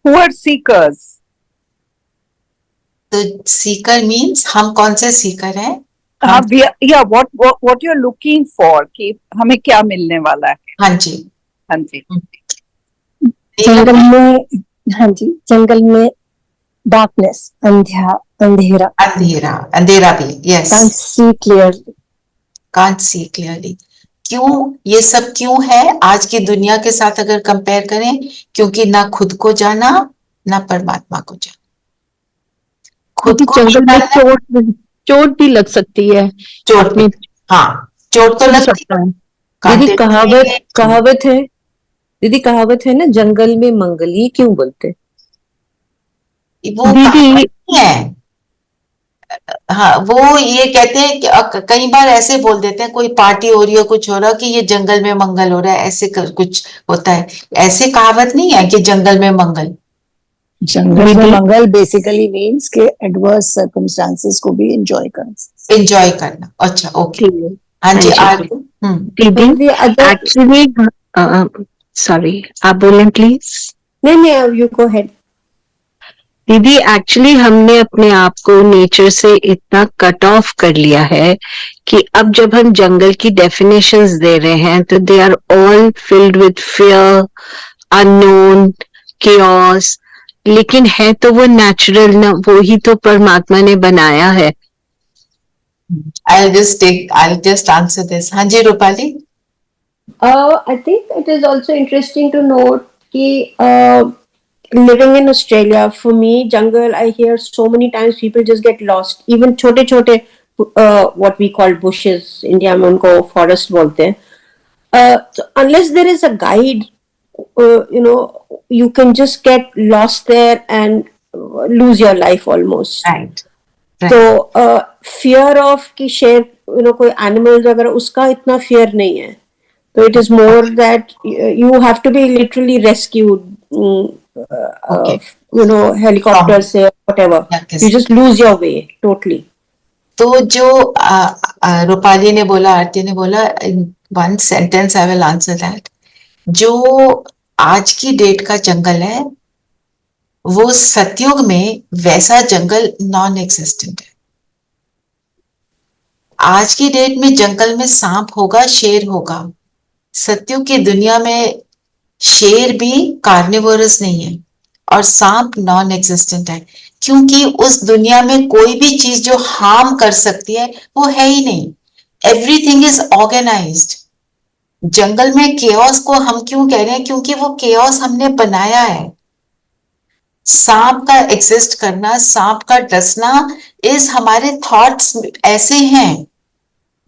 who are seekers. तो सीकर मीन्स हम कौन से सीकर हैं? What you're looking for, कि हमें क्या मिलने वाला है। हाँ जी, हाँ जी। जंगल में, हाँ जी, जंगल में darkness, andhera, अंधेरा, अंधेरा भी, yes, can't see clearly. can't see clearly. क्यों ये सब क्यों है आज की दुनिया के साथ अगर कंपेयर करें? क्योंकि ना खुद को जाना ना परमात्मा को जाना। खुद को जंगल में जानना, चोट भी लग सकती है, चोट अपनी भी, हाँ चोट तो हो लगती सकता है। दीदी कांटे कहावत है ना, जंगल में मंगल, ये क्यों बोलते? वो दीदी कहावत नहीं है। हाँ वो ये कहते हैं कि कई बार ऐसे बोल देते हैं, कोई पार्टी हो रही हो, कुछ हो रहा हो कि ये जंगल में मंगल हो रहा है, ऐसे कुछ होता है। ऐसे कहावत नहीं है कि जंगल में मंगल। जंगल में मंगल बेसिकली मीन्स के एडवर्स सर्कमस्टांसेस को भी एंजॉय करना। अच्छा, ओके, हाँ जी, दीदी एक्चुअली सॉरी, आप बोलें प्लीज। नहीं, you go ahead. दीदी एक्चुअली हमने अपने आप को नेचर से इतना कट ऑफ कर लिया है कि अब जब हम जंगल की डेफिनेशंस दे रहे हैं तो they are all filled with fear, unknown, chaos, लेकिन है तो वो नेचुरल ना, वो ही तो परमात्मा ने बनाया है। I'll just answer this. हाँ जी Rupali. I think it is also interesting to note कि living in Australia, for me, jungle, I hear so many times people just get lost. Even छोटे what we call bushes, India में उनको forest बोलते हैं. So unless there is a guide, you can just get lost there and lose your life almost. Right. So fear of कि शेर कोई animals वगैरह उसका इतना fear नहीं है. So it is more that you have to be literally rescued. Helicopter से whatever, you just lose your way totally. तो जो रूपाली ने बोला, आरती ने बोला, in one sentence I will answer that. जो आज की डेट का जंगल है वो सतयुग में वैसा जंगल नॉन एग्जिस्टेंट है। आज की डेट में जंगल में सांप होगा, शेर होगा। सतयुग की दुनिया में शेर भी कार्निवोरस नहीं है और सांप नॉन एग्जिस्टेंट है, क्योंकि उस दुनिया में कोई भी चीज जो हार्म कर सकती है वो है ही नहीं। Everything is organised. जंगल में केओस को हम क्यों कह रहे हैं? क्योंकि वो केओस हमने बनाया है। सांप का एग्जिस्ट करना, सांप का डसना इज हमारे थॉट्स ऐसे हैं।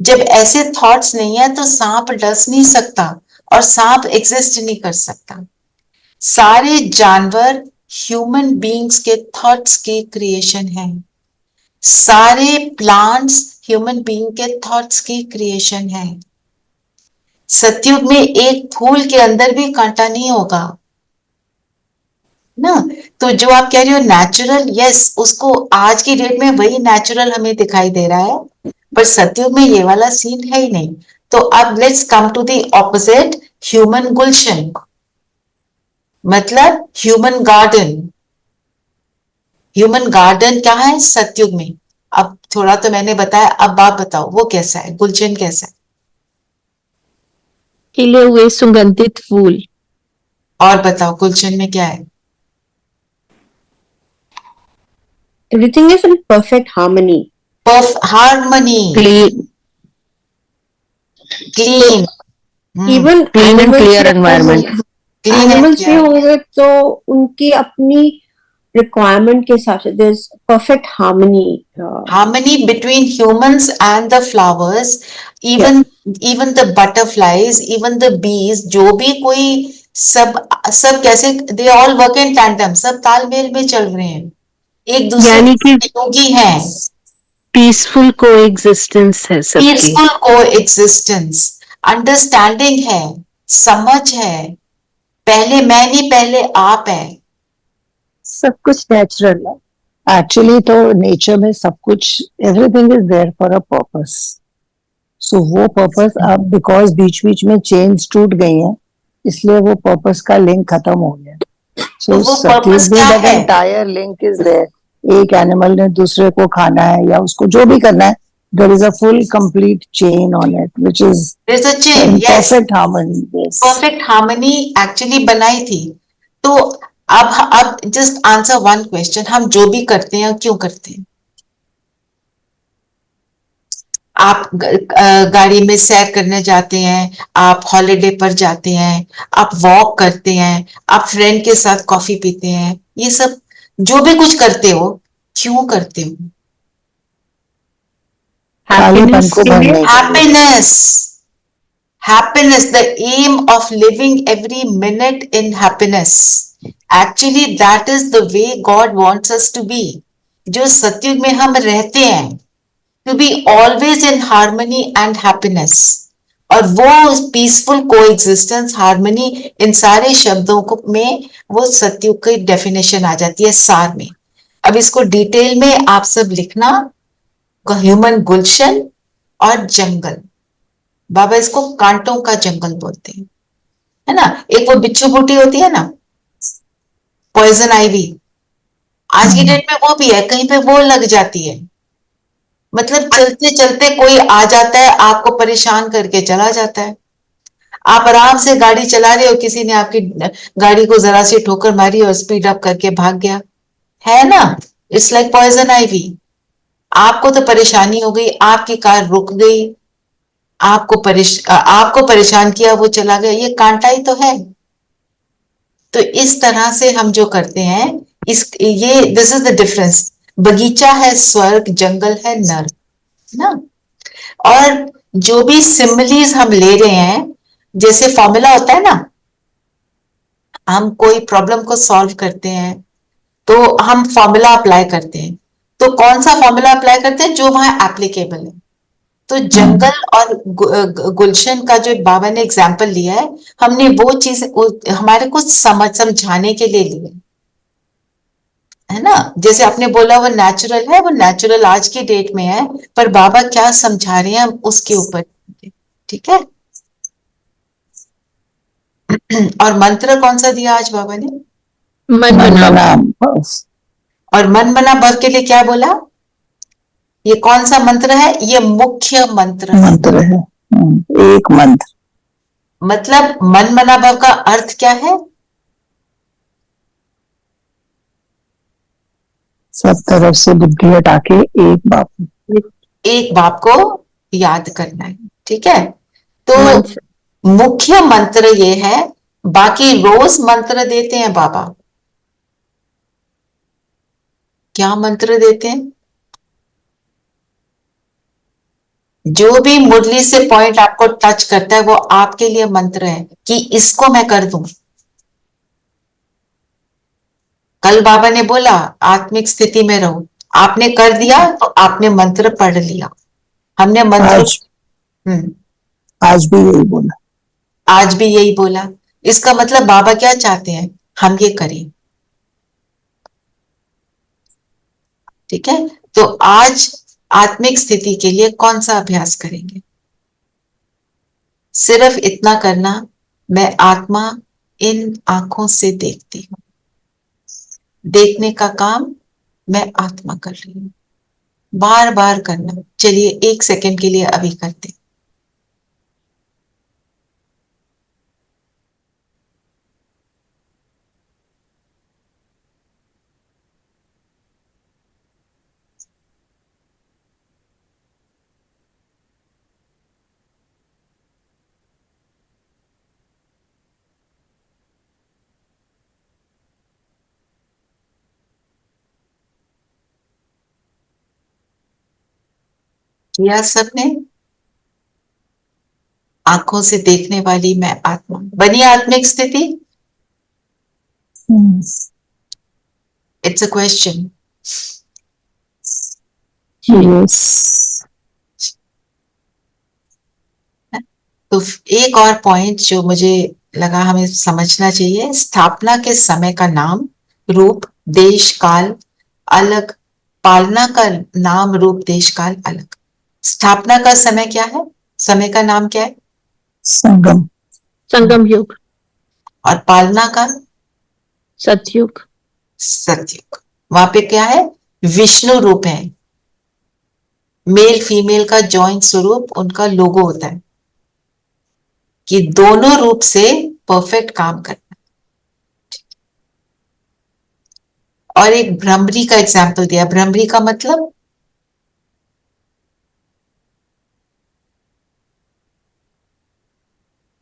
जब ऐसे थॉट्स नहीं है तो सांप डस नहीं सकता और सांप एग्जिस्ट नहीं कर सकता। सारे जानवर ह्यूमन बीइंग्स के थॉट्स की क्रिएशन है। सारे प्लांट्स ह्यूमन बीइंग के थॉट्स की क्रिएशन है। सतयुग में एक फूल के अंदर भी कांटा नहीं होगा ना। तो जो आप कह रहे हो नेचुरल, यस, उसको आज की डेट में वही नेचुरल हमें दिखाई दे रहा है, पर सतयुग में ये वाला सीन है ही नहीं। तो अब let's come to the opposite, human गुलशन, मतलब ह्यूमन गार्डन। ह्यूमन गार्डन क्या है सतयुग में? अब थोड़ा तो मैंने बताया, अब आप बताओ वो कैसा है, गुलशन कैसा है? खिले हुए सुगंधित फूल। और बताओ गुलशन में क्या है? Everything is in perfect harmony. Harmony. Clean. Even Clean and clear environment. Animals भी होंगे तो उनकी अपनी requirement के हिसाब से there's perfect harmony. Harmony between humans and the flowers, even the butterflies, even the bees, जो भी कोई सब कैसे they all work in tandem, सब तालमेल में चल रहे हैं, एक दूसरे के योगी हैं। पीसफुल कोएग्जिस्टेंस है सबकी। पीसफुल कोएग्जिस्टेंस, अंडरस्टैंडिंग है, समझ है, पहले मैं नहीं पहले आप है, सब कुछ नेचुरल है। एक्चुअली तो नेचर में सब कुछ, everything is there for a purpose. So वो पर्पस अब बिकॉज बीच बीच में चेन्स टूट गई हैं, इसलिए वो पर्पस का लिंक खत्म हो गया। सो सतयुग में the entire link is there. एक एनिमल ने दूसरे को खाना है या उसको जो भी करना है, there is a full complete chain on it, which is there's a chain, perfect harmony. Yes. Perfect harmony actually बनाई थी। तो अब जस्ट आंसर वन क्वेश्चन, हम जो भी करते हैं क्यों करते हैं? आप गाड़ी में सैर करने जाते हैं, आप हॉलिडे पर जाते हैं, आप वॉक करते हैं, आप फ्रेंड के साथ कॉफी पीते हैं, ये सब जो भी कुछ करते हो क्यों करते हो? खालीपन को भरने के लिए। Happiness. Happiness, the aim of living every minute in happiness. Actually, that is the way God wants us to be. जो सतयुग में हम रहते हैं, to be always in harmony and happiness. और वो पीसफुल कोएग्जिस्टेंस, हार्मनी, इन सारे शब्दों को में वो सतयुग की डेफिनेशन आ जाती है सार में। अब इसको डिटेल में आप सब लिखना, ह्यूमन गुलशन और जंगल। बाबा इसको कांटों का जंगल बोलते हैं, है ना। एक वो बिच्छू बूटी होती है ना, पॉइजन आईवी, आज की डेट में वो भी है, कहीं पे वो लग जाती है। मतलब चलते चलते कोई आ जाता है, आपको परेशान करके चला जाता है। आप आराम से गाड़ी चला रहे हो, किसी ने आपकी गाड़ी को जरा सी ठोकर मारी और स्पीड अप करके भाग गया, है ना। It's like poison ivy. आपको तो परेशानी हो गई, आपकी कार रुक गई, आपको परेशान किया, वो चला गया, ये कांटा ही तो है। तो इस तरह से हम जो करते हैं, दिस इज द डिफरेंस। बगीचा है स्वर्ग, जंगल है नर्क, ना। और जो भी सिमिलीज हम ले रहे हैं, जैसे फॉर्मूला होता है ना, हम कोई प्रॉब्लम को सॉल्व करते हैं तो हम फॉर्मूला अप्लाई करते हैं। तो कौन सा फॉर्मूला अप्लाई करते हैं? जो वहां एप्लीकेबल है। तो जंगल और गुलशन का जो बाबा ने एग्जाम्पल लिया है, हमने वो चीज हमारे को समझाने के लिए लिया है ना। जैसे आपने बोला वो नेचुरल है, वो नेचुरल आज की डेट में है, पर बाबा क्या समझा रहे हैं हम उसके ऊपर, ठीक है। और मंत्र कौन सा दिया आज बाबा ने? मन मना। और मन मना भव के लिए क्या बोला? ये कौन सा मंत्र है? ये मुख्य मंत्र है। मंत्र है, एक मंत्र। मतलब मन मना भव का अर्थ क्या है? सब तरफ से बुद्धि हटा के एक बाप को याद करना है, ठीक है। तो मुख्य मंत्र ये है, बाकी रोज मंत्र देते हैं बाबा। क्या मंत्र देते हैं? जो भी मुरली से पॉइंट आपको टच करता है वो आपके लिए मंत्र है कि इसको मैं कर दूं। कल बाबा ने बोला आत्मिक स्थिति में रहो, आपने कर दिया तो आपने मंत्र पढ़ लिया। हमने मंत्र आज भी यही बोला, आज भी यही बोला। इसका मतलब बाबा क्या चाहते हैं? हम ये करें, ठीक है। तो आज आत्मिक स्थिति के लिए कौन सा अभ्यास करेंगे? सिर्फ इतना करना, मैं आत्मा इन आंखों से देखती हूं। देखने का काम मैं आत्मा कर रही हूं, बार बार करना। चलिए 1 सेकंड के लिए अभी करते। किया सबने? आंखों से देखने वाली मैं आत्मा बनी आत्मिक स्थिति। It's a question. तो एक और पॉइंट जो मुझे लगा हमें समझना चाहिए, स्थापना के समय का नाम, रूप, देश, काल अलग, पालना का नाम, रूप, देश, काल अलग। स्थापना का समय क्या है? समय का नाम क्या है? संगम युग। और पालना का? सतयुग। सतयुग। वहां पे क्या है? विष्णु रूप है, मेल फीमेल का जॉइंट स्वरूप उनका लोगो होता है कि दोनों रूप से परफेक्ट काम करना। और एक भ्रमरी का एग्जाम्पल दिया। भ्रमरी का मतलब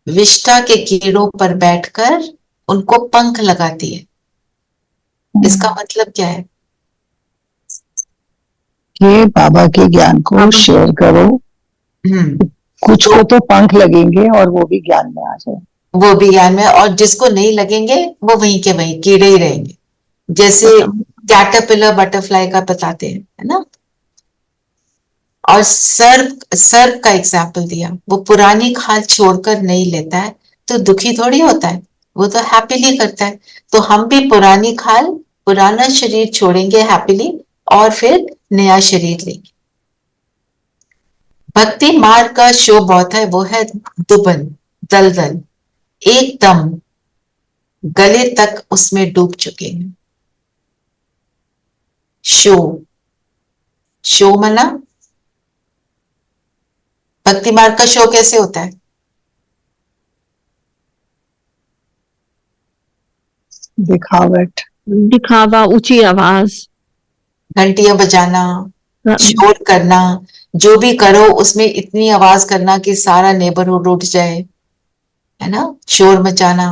विष्ठा के कीड़ों पर बैठकर उनको पंख लगाती है। इसका मतलब क्या है? ये बाबा के ज्ञान को शेयर करो, कुछ को तो पंख लगेंगे और वो भी ज्ञान में आ जाए। वो भी ज्ञान में, और जिसको नहीं लगेंगे वो वहीं के वहीं कीड़े ही रहेंगे, जैसे कैटरपिलर बटरफ्लाई का बताते हैं, है ना। और सर्प, सर्प का एग्जाम्पल दिया। वो पुरानी खाल छोड़कर नहीं लेता है तो दुखी थोड़ी होता है, वो तो हैप्पीली करता है। तो हम भी पुरानी खाल, पुराना शरीर छोड़ेंगे हैप्पीली, और फिर नया शरीर लेंगे। भक्ति मार्ग का शो बहुत है, वो है दुबन, दलदल, एकदम गले तक उसमें डूब चुके हैं। शो, शो मना, भक्ति मार्ग का शो कैसे होता है? दिखावट, दिखावा, ऊंची आवाज, घंटियां बजाना, शोर करना, जो भी करो उसमें इतनी आवाज करना कि सारा नेबरहुड उठ जाए, है ना, शोर मचाना।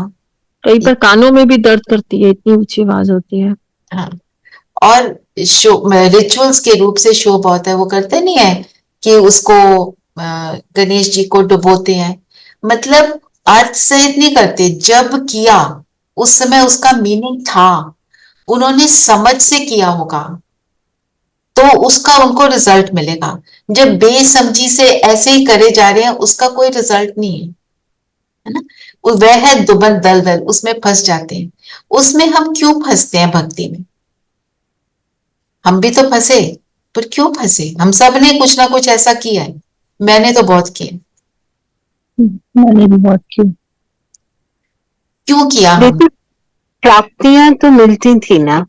कई बार कानों में भी दर्द करती है, इतनी ऊंची आवाज होती है। हाँ, और शो रिचुअल्स के रूप से शो बहुत है। वो करते नहीं है कि उसको गणेश जी को डुबोते हैं, मतलब अर्थ सहित नहीं करते। जब किया उस समय उसका मीनिंग था, उन्होंने समझ से किया होगा, तो उसका उनको रिजल्ट मिलेगा। जब बेसमझी से ऐसे ही करे जा रहे हैं, उसका कोई रिजल्ट नहीं है ना। वह है दुबन दलदल, उसमें फंस जाते हैं। उसमें हम क्यों फंसते हैं भक्ति में? हम भी तो फंसे, पर क्यों फंसे? हम सब ने कुछ ना कुछ ऐसा किया है। मैंने तो बहुत किया। मैंने भी बहुत की। क्यों किया हम? देखिए, प्राप्तियां तो मिलती थी ना,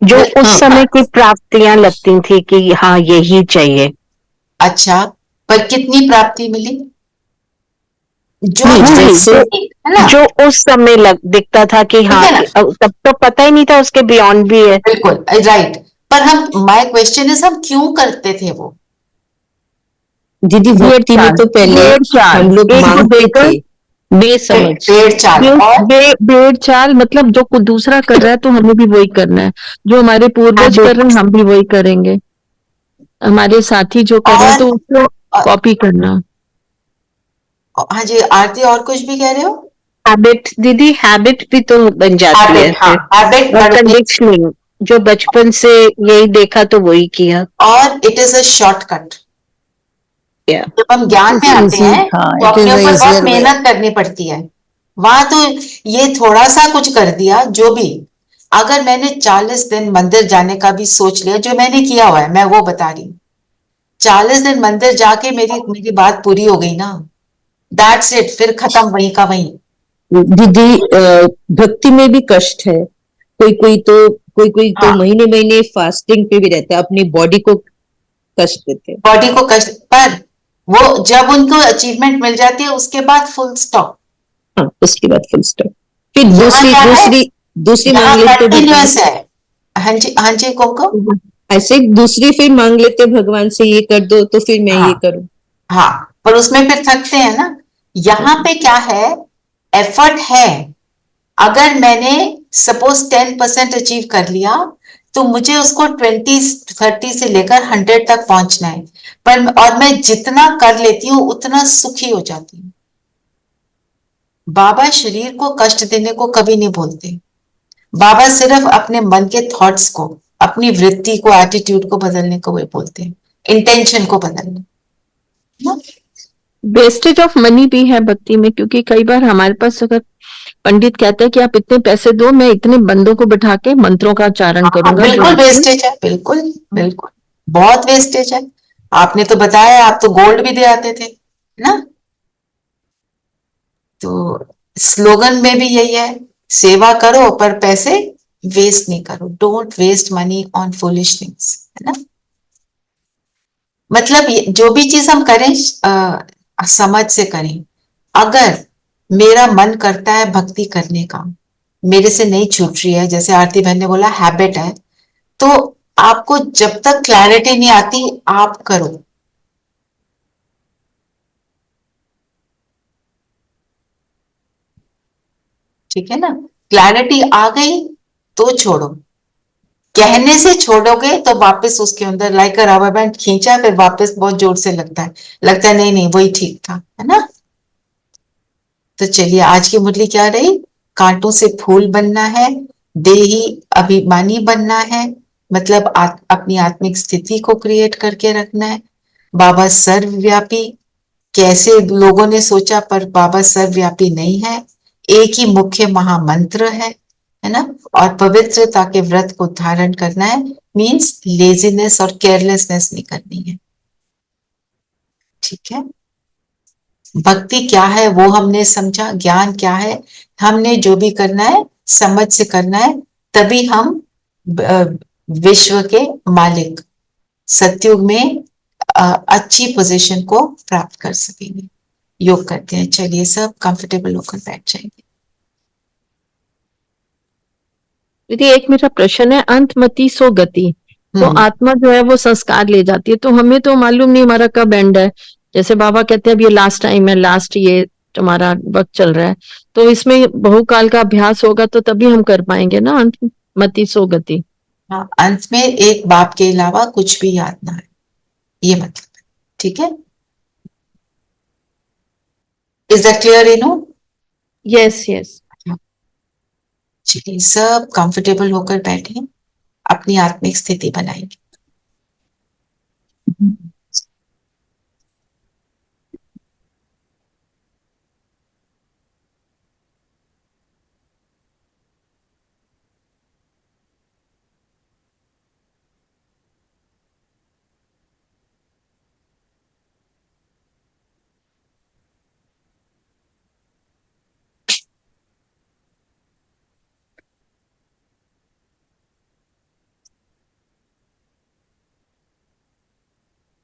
जो उस समय की प्राप्तियां लगती थी कि हाँ यही चाहिए। अच्छा, पर कितनी प्राप्ति मिली? जो नहीं, जैसे, है ना, जो उस समय दिखता था कि हाँ, ठीक है ना? तब तो पता ही नहीं था उसके बियॉन्ड भी है। बिल्कुल राइट। पर हम, माय क्वेश्चन इज, हम क्यों करते थे वो? दीदी भक्ति में तो पहले हम लोग मांगते थे बेसमझ। पेड़ चाल, और भेड़ चाल मतलब जो कोई दूसरा कर रहा है तो हमें भी वही करना है, जो हमारे पूर्वज कर रहे हैं हम भी वही करेंगे, हमारे साथी जो कर रहे हैं तो उसको कॉपी करना। हाँ जी आरती, और कुछ भी कह रहे हो? हैबिट दीदी, हैबिट भी तो बन जाती है। हाँ, हैबिट, और कंडीशनिंग, जो बचपन से यही देखा तो वही किया। और इट इज अ शॉर्टकट। जब हम ज्ञान में आते हैं तो अपने ऊपर बहुत मेहनत करनी पड़ती है। वहां तो ये थोड़ा सा कुछ कर दिया, जो भी, अगर मैंने 40 दिन मंदिर जाने का भी सोच लिया, जो मैंने किया हुआ है, मैं वो बता रही हूँ। 40 दिन मंदिर जाके मेरी मेरी बात पूरी हो गई ना, दैट्स इट, फिर खत्म वहीं का वहीं। दीदी भक्ति में भी कष्ट है। कोई तो महीने महीने फास्टिंग पे भी रहता है, अपनी बॉडी को कष्ट देते हैं। बॉडी को कष्ट, पर वो जब उनको अचीवमेंट मिल जाती है उसके बाद फुल स्टॉप। हाँ, उसके बाद फुल स्टॉप। फिर दूसरी मांग लेते कंटिन्यूअस है। हाँ जी, हाँ जी, को ऐसे दूसरी फिर मांग लेते भगवान से, ये कर दो तो फिर मैं ये करूं। हाँ, पर उसमें फिर थकते हैं ना। यहाँ पे क्या है, एफर्ट है। अगर मैंने सपोज 10% अचीव कर लिया, तो मुझे उसको 20-30 से लेकर 100 तक पहुंचना है। पर और मैं जितना कर लेती हूँ उतना सुखी हो जाती हूँ। बाबा शरीर को कष्ट देने को कभी नहीं बोलते। बाबा सिर्फ अपने मन के थॉट्स को, अपनी वृत्ति को, एटीट्यूड को बदलने को वे बोलते हैं, इंटेंशन को बदलने। वेस्टेज ऑफ मनी भी है भक्ति में, क्योंकि कई बार हमारे पास अगर पंडित कहते हैं कि आप इतने पैसे दो, मैं इतने बंदों को बिठा के मंत्रों का उच्चारण करूंगा। बिल्कुल वेस्टेज है, बिल्कुल बिल्कुल, बहुत वेस्टेज है। आपने तो बताया, आप तो गोल्ड भी दे आते थे ना। तो स्लोगन में भी यही है, सेवा करो पर पैसे वेस्ट नहीं करो। Don't waste money on foolish things, है ना। मतलब जो भी चीज हम करें समझ से करें। अगर मेरा मन करता है भक्ति करने का, मेरे से नहीं छूट रही है, जैसे आरती बहन ने बोला हैबिट है, तो आपको जब तक क्लैरिटी नहीं आती आप करो। ठीक है ना, क्लैरिटी आ गई तो छोड़ो, कहने से छोड़ोगे तो वापस उसके अंदर लाइक अ रबर बैंड खींचा, फिर वापस बहुत जोर से लगता है नहीं नहीं वही ठीक था, है ना। तो चलिए आज की मुरली क्या रही, कांटों से फूल बनना है, देही अभिमानी बनना है, मतलब अपनी आत्मिक स्थिति को क्रिएट करके रखना है। बाबा सर्वव्यापी, कैसे लोगों ने सोचा, पर बाबा सर्वव्यापी नहीं है, एक ही मुख्य महामंत्र है ना। और पवित्रता के व्रत को धारण करना है, मीन्स लेजीनेस और केयरलेसनेस नहीं करनी है। ठीक है, भक्ति क्या है वो हमने समझा, ज्ञान क्या है, हमने जो भी करना है समझ से करना है, तभी हम विश्व के मालिक सतयुग में अच्छी पोजीशन को प्राप्त कर सकेंगे। योग करते हैं, चलिए सब कंफर्टेबल होकर बैठ जाएंगे। दीदी एक मेरा प्रश्न है, अंतमति सो गति, तो आत्मा जो है वो संस्कार ले जाती है, तो हमें तो मालूम नहीं हमारा कब एंड है। जैसे बाबा कहते हैं अब ये लास्ट टाइम है, लास्ट ये तुम्हारा वक्त चल रहा है, तो इसमें बहुकाल का अभ्यास होगा तो तभी हम कर पाएंगे ना अंतमति सो गति। हाँ, अंत में एक बाप के अलावा कुछ भी याद ना है, ये मतलब है। ठीक है, is that clear Eno? Yes yes. चलिए सब कंफर्टेबल होकर बैठे, अपनी आत्मिक स्थिति बनाएंगे।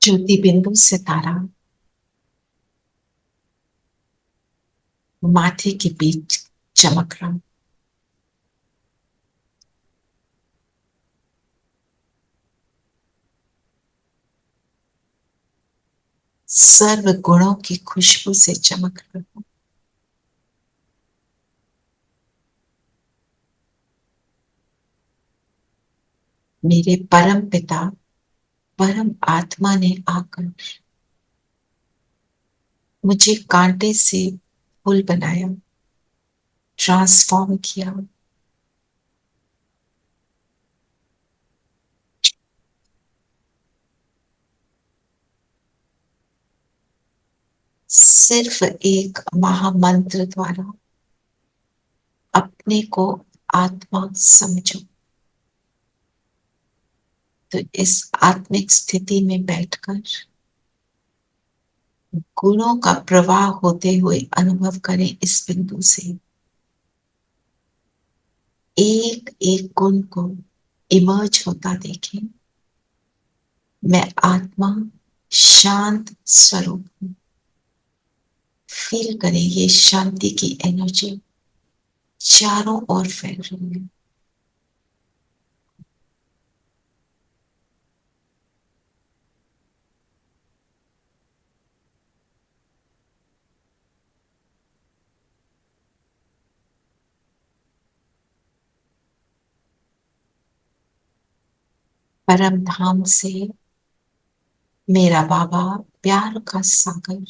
ज्योति बिंदु सितारा माथे के बीच चमक रहा, सर्व गुणों की खुशबू से चमक रहा, मेरे परम पिता परम आत्मा ने आकर मुझे कांटे से फूल बनाया, ट्रांसफॉर्म किया। सिर्फ एक महामंत्र द्वारा अपने को आत्मा समझो, तो इस आत्मिक स्थिति में बैठकर गुणों का प्रवाह होते हुए अनुभव करें। इस बिंदु से एक एक गुण को इमर्ज होता देखें। मैं आत्मा शांत स्वरूप हूं, फील करें ये शांति की एनर्जी चारों ओर फैल रही है। परम धाम से मेरा बाबा प्यार का सागर,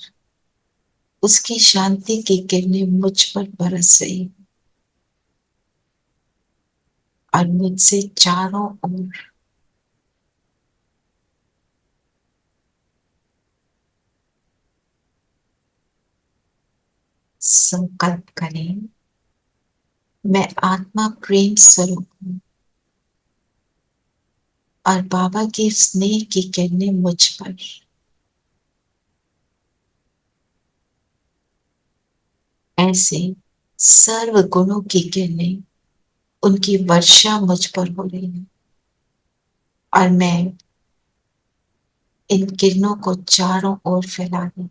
उसकी शांति की किरणें मुझ पर बरस रही और मुझसे चारों ओर संकल्प करें, मैं आत्मा प्रेम स्वरूप हूं और बाबा की स्नेह की किरणें मुझ पर ऐसे सर्व गुणों की किरणें, उनकी वर्षा मुझ पर हो रही है और मैं इन किरणों को चारों ओर फैला रही।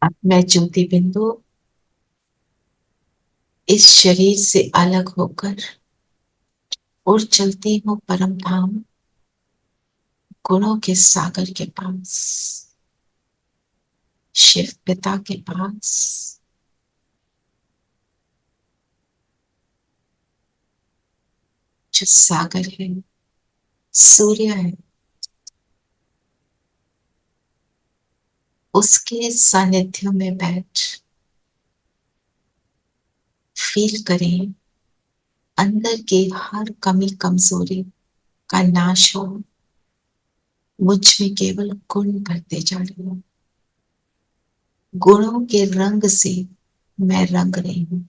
अब मैं ज्योति बिंदु इस शरीर से अलग होकर उड़ चलती हूँ परम धाम, गुणों के सागर के पास, शिव पिता के पास। जो सागर है, सूर्य है, उसके सानिध्य में बैठ फील करें अंदर की हर कमी कमजोरी का नाश हो। मुझ में केवल गुण भरते जा रही हूं, गुणों के रंग से मैं रंग रही हूं।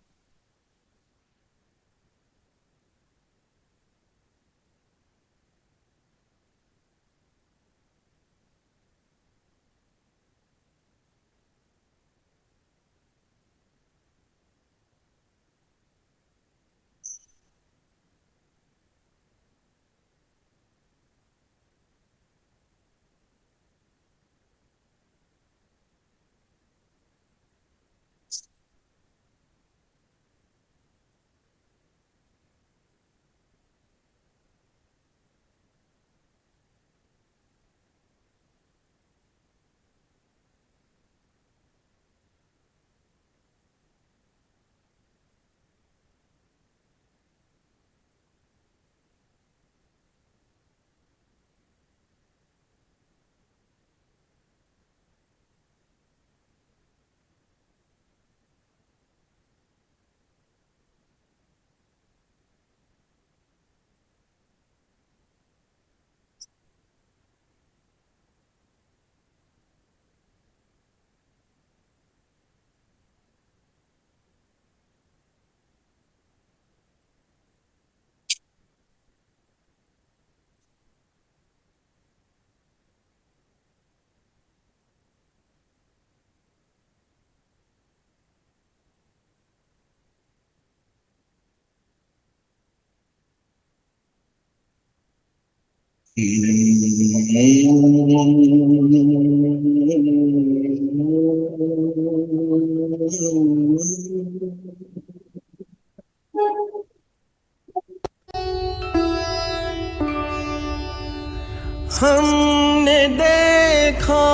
हमने देखा,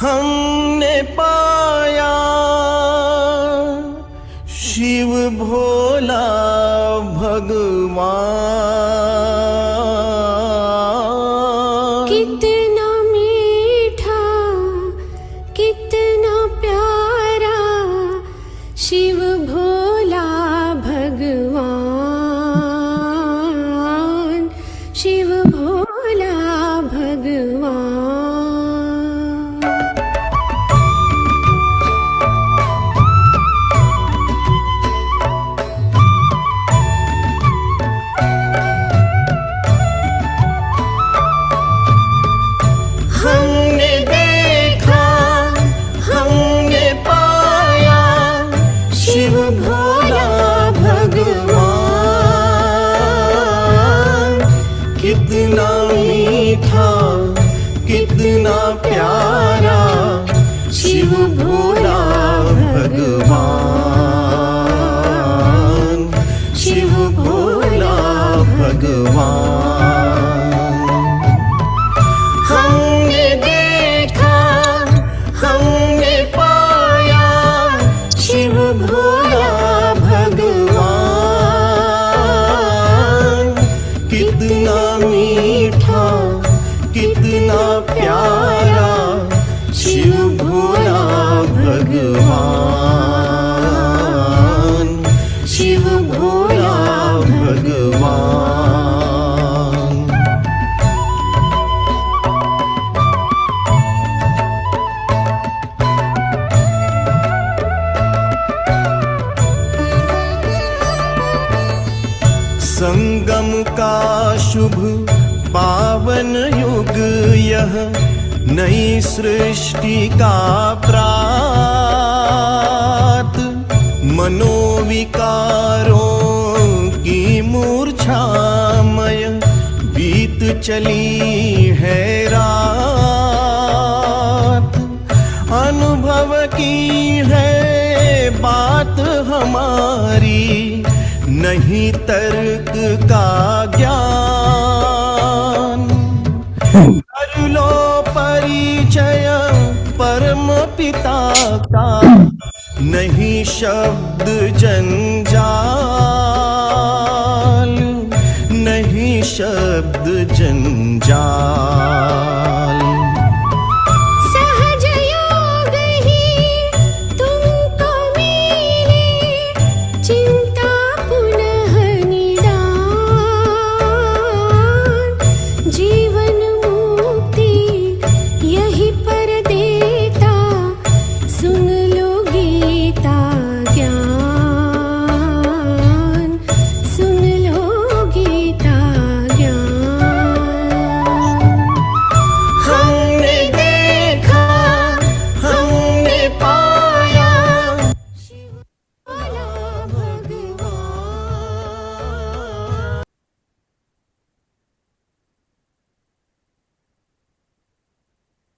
हमने पाया, शिव भोला भगवान। कितना मीठा, कितना प्यारा, शिव भोला भगवान, शिव भोला भगवान। हमने देखा, हमने पाया, शिव भोला भगवान। कितना मीठा, कितना प्यारा, शिव भोला भगवान, शिव भोला भगवान। हमने देखा, हमने पाया, शिव भोला भगवान। कितना मीठा, कितना प्यारा, शिव भोला भगवान, शिव भोला भगवान। संगम का शुभ पावन युग यह, नई सृष्टि का प्रात। मनोविकारों की मूर्छामय बीत चली है रात। की है बात हमारी, नहीं तर्क का ज्ञान। कर लो परिचय परम पिता का, नहीं शब्द जंजाल, नहीं शब्द जंजाल। सहज योग ही तुमको मिले, चिंता पुनः निदान। जीवन मुक्ति यही पर देता, सुन लो गीता ज्ञान, सुन लो गीता ज्ञान। हमने देखा, हमने पाया, बोला भगवान।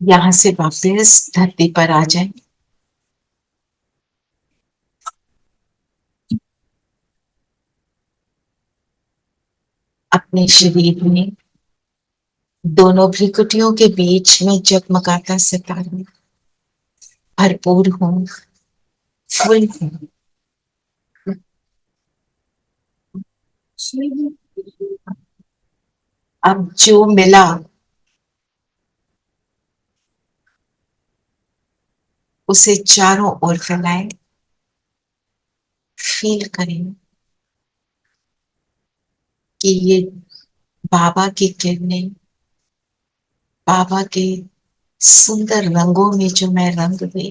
यहाँ से वापस धरती पर आ जाए। अपने शरीर में दोनों भ्रिकुटियों के बीच में जगमगाता सितारा भरपूर हो, फुल हो। अब जो मिला उसे चारों ओर फैलाएं, फील करें कि ये बाबा की किरणें, बाबा के सुंदर रंगों में जो मैं रंग दी,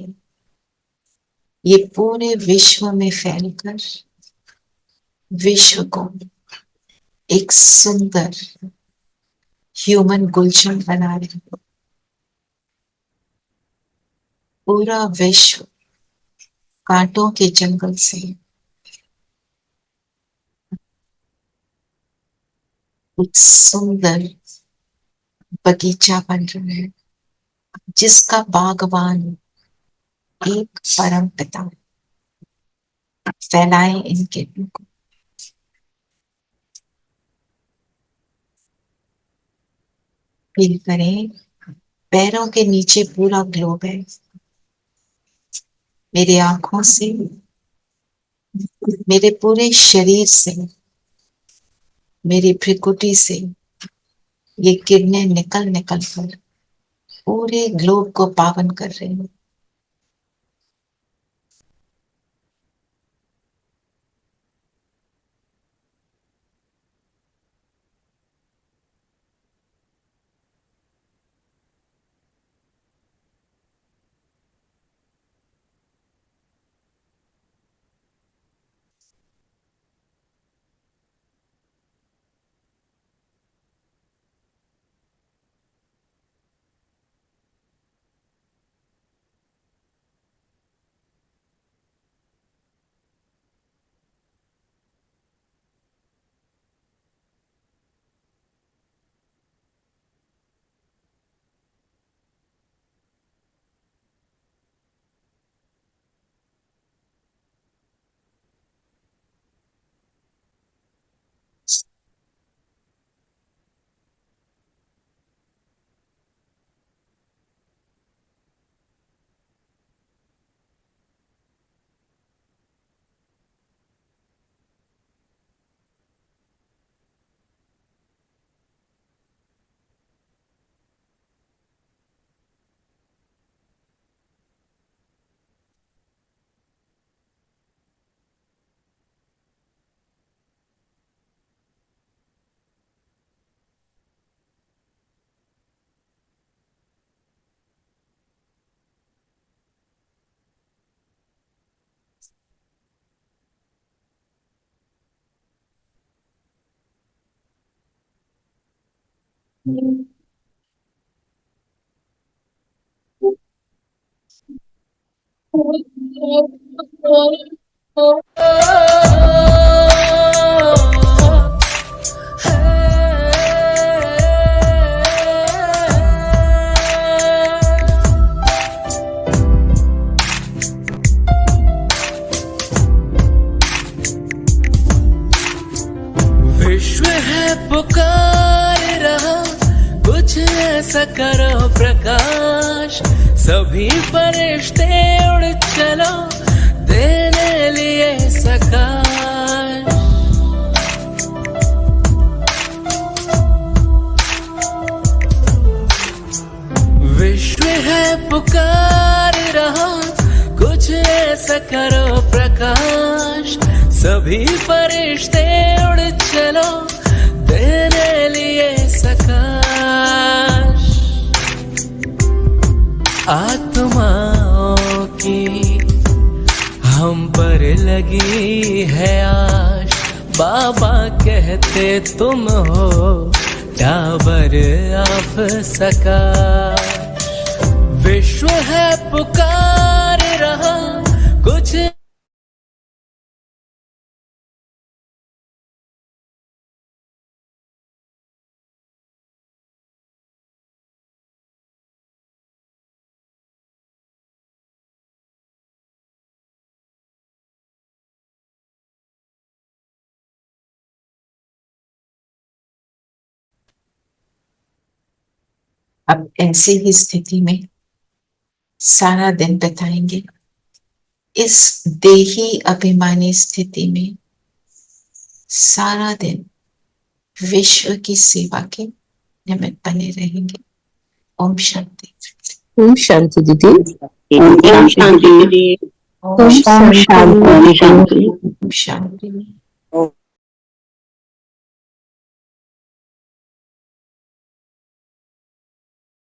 ये पूरे विश्व में फैलकर विश्व को एक सुंदर ह्यूमन गुलशन बना रही है। पूरा विश्व कांटों के जंगल से एक सुंदर बगीचा बन रहा है, जिसका बागवान एक परम पिता। फैलाएं इन किरणों को। फील करें पैरों के नीचे पूरा ग्लोब है। मेरी आंखों से, मेरे पूरे शरीर से, मेरी भ्रिकुटी से ये किरणें निकल निकल कर पूरे ग्लोब को पावन कर रही हैं। ऐसा करो प्रकाश, सभी फरिश्ते उड़ चलो तेरे लिए सकाश। विश्व है पुकार रहा, कुछ ऐसा करो प्रकाश, सभी फरिश्ते उड़ चलो तेरे लिए सकाश। आत्माओं की हम पर लगी है आश, बाबा कहते तुम हो टावर ऑफ सकाश। विश्व है पुकार रहा, कुछ अब ऐसी ही स्थिति में सारा दिन बिताएंगे, इस देही अभिमानी स्थिति में सारा दिन विश्व की सेवा के निमित्त बने रहेंगे। ओम शांति। ओम शांति दीदी। ओम शांति दीदी। ओम शांति। ओम शांति।